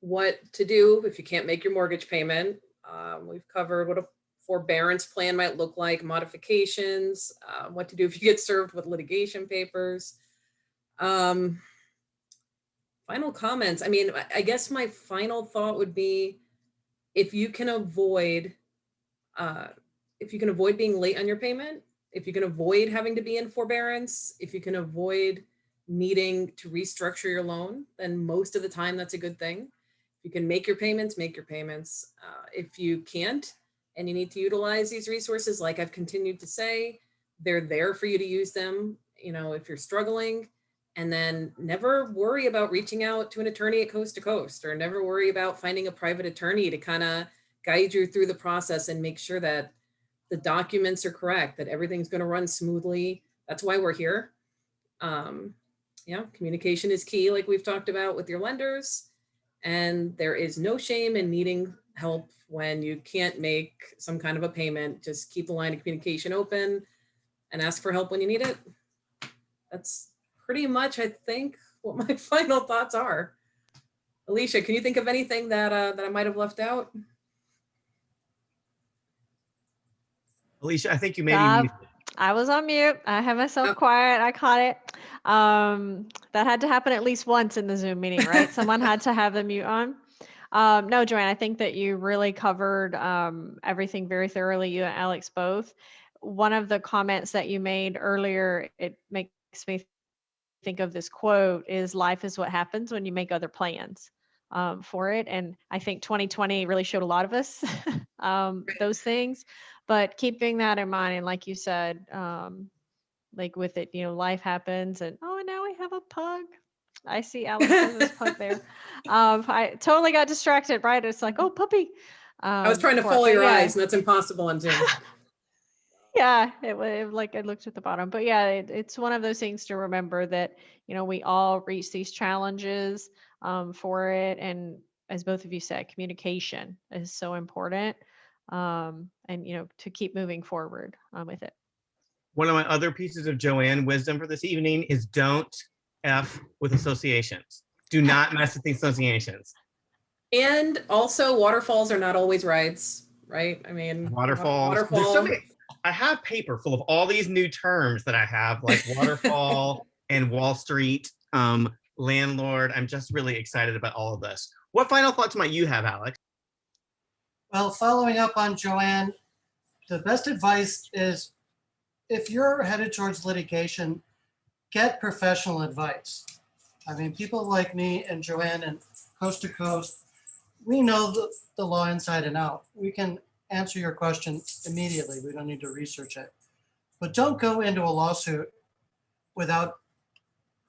what to do if you can't make your mortgage payment. We've covered what a forbearance plan might look like, modifications, what to do if you get served with litigation papers. Final comments. I mean, I guess my final thought would be, if you can avoid being late on your payment, if you can avoid having to be in forbearance, if you can avoid needing to restructure your loan, then most of the time that's a good thing. If you can make your payments, make your payments. If you can't and you need to utilize these resources, like I've continued to say, they're there for you to use them, you know, if you're struggling. And then never worry about reaching out to an attorney at Coast to Coast, or never worry about finding a private attorney to kind of guide you through the process and make sure that the documents are correct, that everything's going to run smoothly. That's why we're here. Yeah, communication is key, like we've talked about with your lenders. And there is no shame in needing help when you can't make some kind of a payment. Just keep the line of communication open and ask for help when you need it. That's pretty much, I think, what my final thoughts are. Alicia, can you think of anything that I might have left out? Alicia, I think you maybe Stop. I was on mute. I have myself Oh. quiet. I caught it. That had to happen at least once in the Zoom meeting, right? Someone had to have the mute on. No, Joanne, I think that you really covered everything very thoroughly, you and Alex both. One of the comments that you made earlier, it makes me think of this quote, is life is what happens when you make other plans for it. And I think 2020 really showed a lot of us those things, but keeping that in mind, and like you said, like with it, you know, life happens, and oh, now we have a pug. I see Alex has his pug there. I totally got distracted, right? It's like, oh, puppy. I was trying to follow your eyes, and that's impossible on Zoom. Yeah, like I looked at the bottom, but yeah, it's one of those things to remember that, you know, we all reach these challenges for it. And as both of you said, communication is so important. And, you know, to keep moving forward with it. one of my other pieces of Joanne wisdom for this evening is don't F with associations. Do not mess with the associations. And also, waterfalls are not always rides, right? I mean, Waterfalls. There's so many. I have paper full of all these new terms that I have, like waterfall and Wall Street, landlord. I'm just really excited about all of this. What final thoughts might you have, Alex? Well, following up on Joanne, the best advice is, if you're headed towards litigation, get professional advice. I mean, people like me and Joanne and Coast to Coast, we know the law inside and out. We can answer your question immediately. We don't need to research it. But don't go into a lawsuit without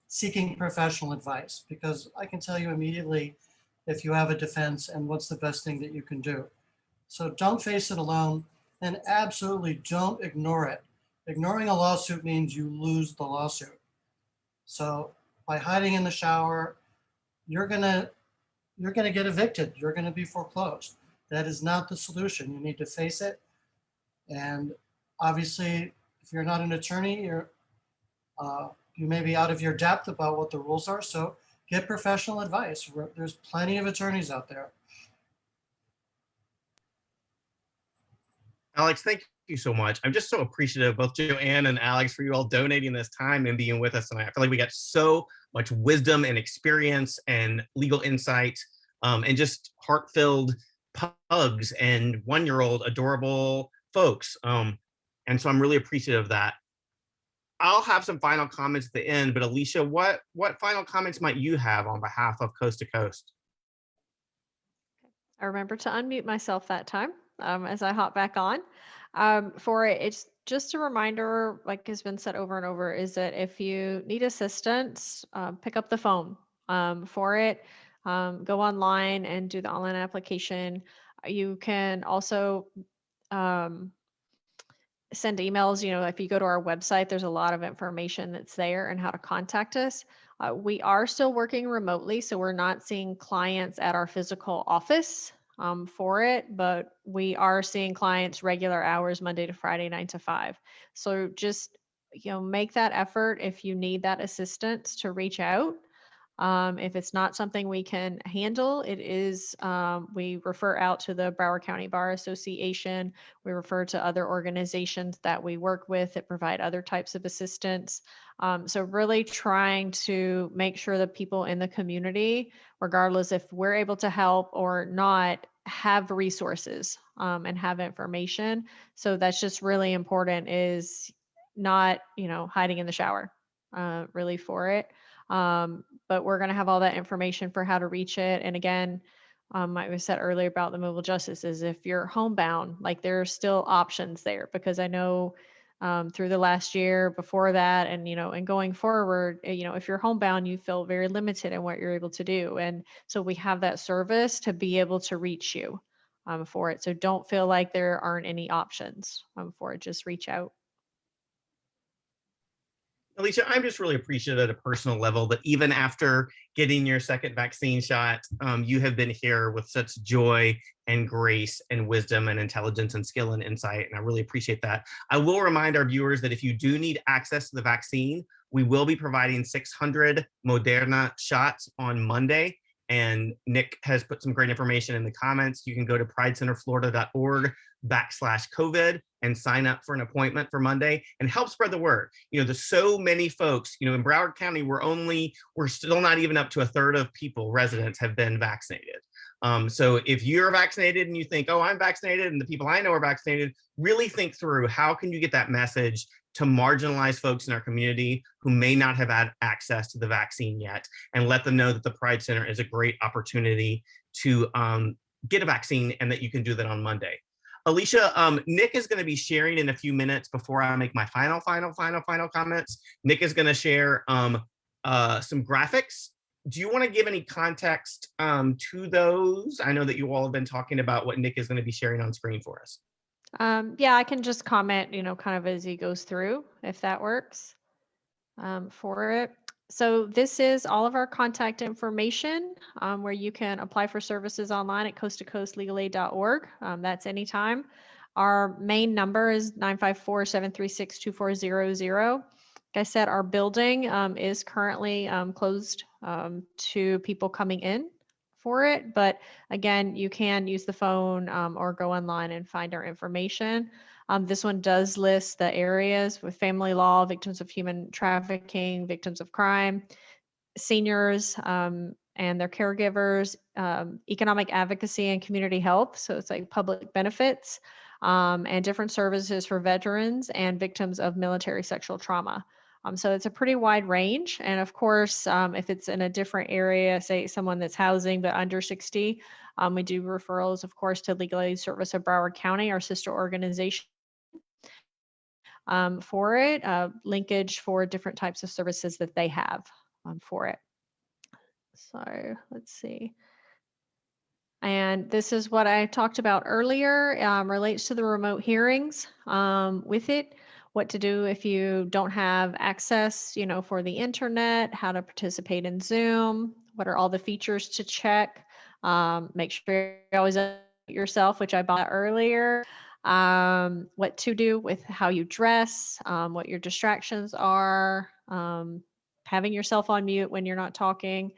seeking professional advice, because I can tell you immediately if you have a defense and what's the best thing that you can do. So don't face it alone, and absolutely don't ignore it. Ignoring a lawsuit means you lose the lawsuit. So by hiding in the shower, you're gonna get evicted. You're gonna be foreclosed. That is not the solution. You need to face it. And obviously, if you're not an attorney, you may be out of your depth about what the rules are. So get professional advice. There's plenty of attorneys out there. Alex, thank you so much. I'm just so appreciative, both Joanne and Alex, for you all donating this time and being with us tonight. I feel like we got so much wisdom and experience and legal insight, and just heart-filled pugs and one-year-old adorable folks. And so I'm really appreciative of that. I'll have some final comments at the end, but Alicia, what final comments might you have on behalf of Coast to Coast? I remember to unmute myself that time as I hop back on. For it, it's just a reminder, like has been said over and over, is that if you need assistance, pick up the phone for it. Go online and do the online application. You can also send emails. You know, if you go to our website, there's a lot of information that's there and how to contact us. We are still working remotely, so we're not seeing clients at our physical office for it, but we are seeing clients regular hours, Monday to Friday, 9 to 5. So just, you know, make that effort if you need that assistance to reach out. If it's not something we can handle, it is, we refer out to the Broward County Bar Association. We refer to other organizations that we work with that provide other types of assistance. So really trying to make sure that people in the community, regardless if we're able to help or not, have resources and have information. So that's just really important, is not, hiding in the shower really for it. But we're going to have all that information for how to reach it. And again, like we said earlier about the movable justice, is if you're homebound, like there are still options there, because I know through the last year before that, and and going forward, if you're homebound, you feel very limited in what you're able to do. And so we have that service to be able to reach you for it. So don't feel like there aren't any options for it. Just reach out. Alicia, I'm just really appreciative at a personal level that even after getting your second vaccine shot, you have been here with such joy and grace and wisdom and intelligence and skill and insight. And I really appreciate that. I will remind our viewers that if you do need access to the vaccine, we will be providing 600 Moderna shots on Monday. And Nick has put some great information in the comments. You can go to pridecenterflorida.org/COVID and sign up for an appointment for Monday and help spread the word. There's so many folks, in Broward County, we're still not even up to a third of residents have been vaccinated. So if you're vaccinated and you think, oh, I'm vaccinated and the people I know are vaccinated, really think through how can you get that message to marginalized folks in our community who may not have had access to the vaccine yet, and let them know that the Pride Center is a great opportunity to get a vaccine and that you can do that on Monday. Alicia, Nick is going to be sharing in a few minutes before I make my final comments. Nick is going to share some graphics. Do you want to give any context to those? I know that you all have been talking about what Nick is going to be sharing on screen for us. Yeah, I can just comment, kind of as he goes through, if that works for it. So this is all of our contact information where you can apply for services online at coasttocoastlegalaid.org. That's anytime. Our main number is 954-736-2400. Like I said, our building is currently closed to people coming in for it. But again, you can use the phone or go online and find our information. This one does list the areas with family law, victims of human trafficking, victims of crime, seniors and their caregivers, economic advocacy and community health. So it's like public benefits and different services for veterans and victims of military sexual trauma. So it's a pretty wide range. And of course, if it's in a different area, say someone that's housing but under 60, we do referrals, of course, to Legal Aid Service of Broward County, our sister organization. For it, linkage for different types of services that they have for it. So let's see. And this is what I talked about earlier, relates to the remote hearings with it, what to do if you don't have access, for the internet, how to participate in Zoom, what are all the features to check, make sure you always update yourself, which I bought earlier, what to do with how you dress, what your distractions are, having yourself on mute when you're not talking,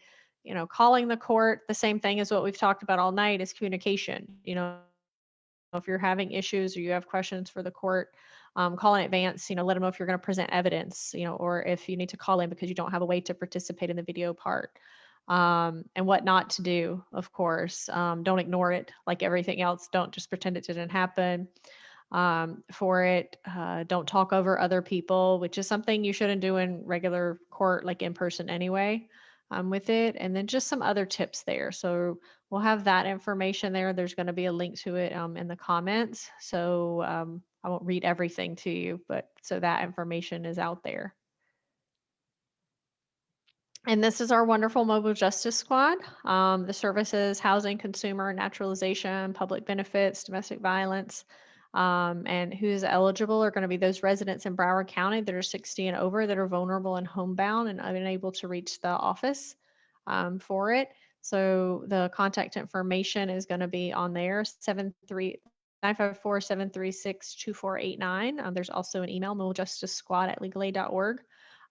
calling the court. The same thing as what we've talked about all night is communication. If you're having issues or you have questions for the court, call in advance, let them know if you're going to present evidence, or if you need to call in because you don't have a way to participate in the video part. And what not to do, of course. Don't ignore it like everything else. Don't just pretend it didn't happen for it. Don't talk over other people, which is something you shouldn't do in regular court, like in person anyway, with it. And then just some other tips there. So we'll have that information there. There's going to be a link to it in the comments. So I won't read everything to you, but so that information is out there. And this is our wonderful mobile justice squad. The services, housing, consumer, naturalization, public benefits, domestic violence, and who's eligible are going to be those residents in Broward County that are 60 and over that are vulnerable and homebound and unable to reach the office for it. So the contact information is going to be on there, 954-736-2489. There's also an email, mobilejustice@legalaid.org.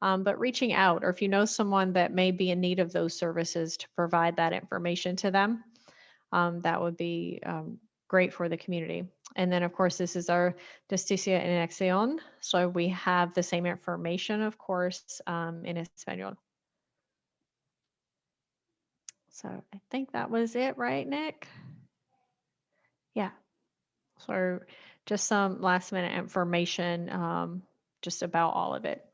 but reaching out, or if you know someone that may be in need of those services, to provide that information to them, that would be great for the community. And then, of course, this is our Justicia en Acción. So we have the same information, of course, in Espanol. So I think that was it, right, Nick? Yeah. So just some last minute information just about all of it.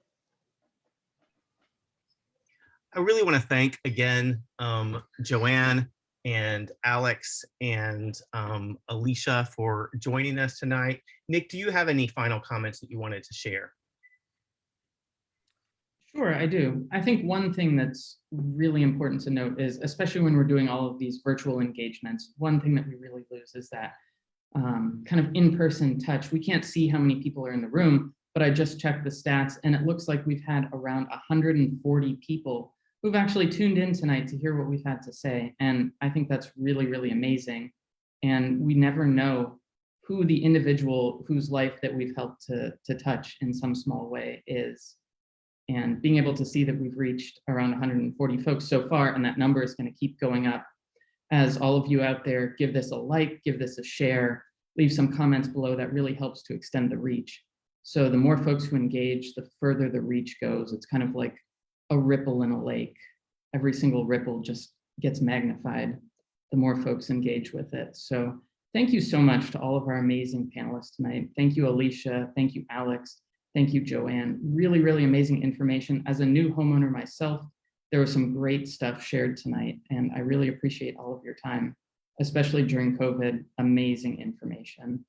I really want to thank again Joanne and Alex and Alicia for joining us tonight. Nick, do you have any final comments that you wanted to share? Sure, I do. I think one thing that's really important to note is, especially when we're doing all of these virtual engagements, one thing that we really lose is that kind of in-person touch. We can't see how many people are in the room, but I just checked the stats and it looks like we've had around 140 people who've actually tuned in tonight to hear what we've had to say. And I think that's really, really amazing. And we never know who the individual whose life that we've helped to touch in some small way is. And being able to see that we've reached around 140 folks so far, and that number is going to keep going up as all of you out there give this a like, give this a share, leave some comments below. That really helps to extend the reach. So the more folks who engage, the further the reach goes. It's kind of like a ripple in a lake. Every single ripple just gets magnified the more folks engage with it. So thank you so much to all of our amazing panelists tonight. Thank you, Alicia. Thank you, Alex. Thank you, Joanne. Really, really amazing information. As a new homeowner myself, there was some great stuff shared tonight, and I really appreciate all of your time, especially during COVID. Amazing information.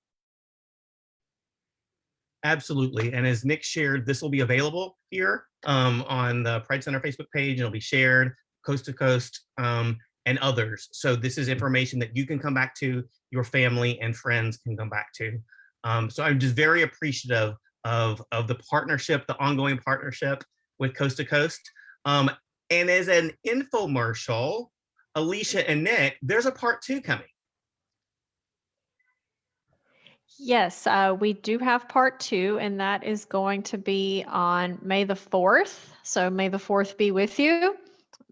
Absolutely. And as Nick shared, this will be available here on the Pride Center Facebook page. It'll be shared coast to coast and others. So this is information that you can come back to, your family and friends can come back to. So I'm just very appreciative of the partnership, the ongoing partnership with Coast to Coast. And as an infomercial, Alicia and Nick, there's a part 2 coming. Yes, we do have part 2, and that is going to be on May the 4th. So may the 4th be with you.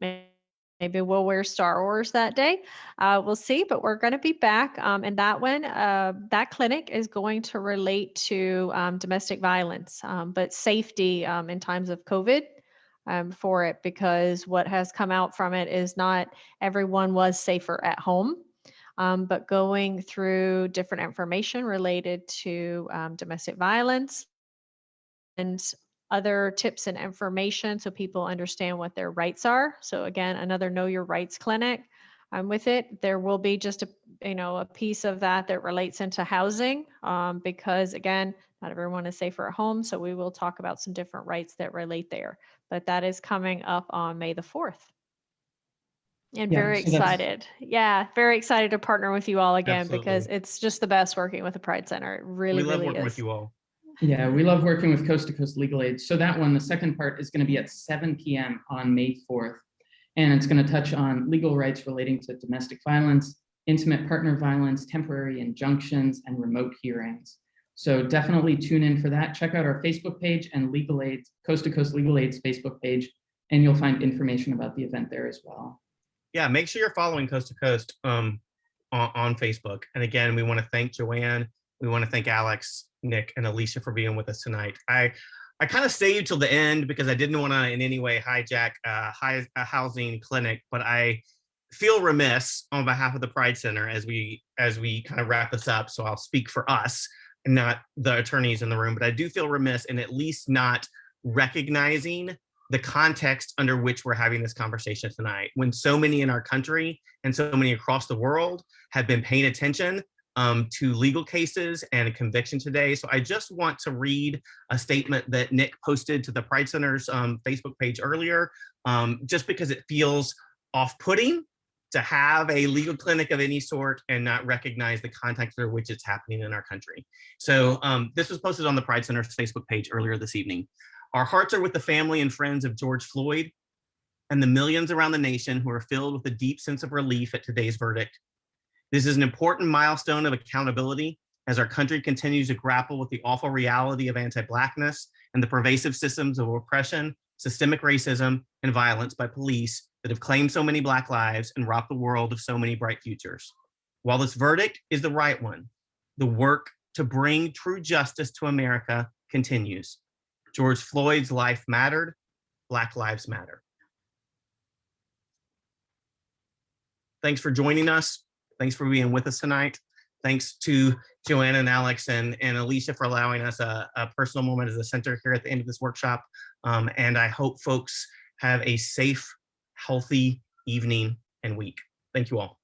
Maybe we'll wear Star Wars that day. We'll see, but we're going to be back. And that one, that clinic is going to relate to domestic violence, but safety in times of COVID for it, because what has come out from it is not everyone was safer at home. But going through different information related to domestic violence and other tips and information so people understand what their rights are. So again, another Know Your Rights clinic. With it, there will be just a piece of that relates into housing, because again, not everyone is safer at home. So we will talk about some different rights that relate there. But that is coming up on May the 4th. And Yeah, very so that's- excited. Yeah, very excited to partner with you all again, because Absolutely. it's just the best working with the Pride Center. It really, We love really working is. with you all. Yeah, we love working with Coast to Coast Legal Aid. So that one, the second part, is going to be at 7 p.m. on May 4th. And it's going to touch on legal rights relating to domestic violence, intimate partner violence, temporary injunctions, and remote hearings. So definitely tune in for that. Check out our Facebook page and Legal Aid, Coast to Coast Legal Aid's Facebook page, and you'll find information about the event there as well. Yeah, make sure you're following Coast to Coast on Facebook. And again, we want to thank Joanne. We want to thank Alex, Nick, and Alicia for being with us tonight. I kind of saved till the end because I didn't want to in any way hijack a housing clinic, but I feel remiss on behalf of the Pride Center as we kind of wrap this up. So I'll speak for us and not the attorneys in the room, but I do feel remiss in at least not recognizing the context under which we're having this conversation tonight, when so many in our country and so many across the world have been paying attention to legal cases and a conviction today. So I just want to read a statement that Nick posted to the Pride Center's Facebook page earlier, just because it feels off-putting to have a legal clinic of any sort and not recognize the context under which it's happening in our country. So this was posted on the Pride Center's Facebook page earlier this evening. Our hearts are with the family and friends of George Floyd and the millions around the nation who are filled with a deep sense of relief at today's verdict. This is an important milestone of accountability as our country continues to grapple with the awful reality of anti-Blackness and the pervasive systems of oppression, systemic racism and violence by police that have claimed so many Black lives and robbed the world of so many bright futures. While this verdict is the right one, the work to bring true justice to America continues. George Floyd's life mattered. Black lives matter. Thanks for joining us. Thanks for being with us tonight. Thanks to Joanna and Alex and Alicia for allowing us a personal moment as a center here at the end of this workshop. And I hope folks have a safe, healthy evening and week. Thank you all.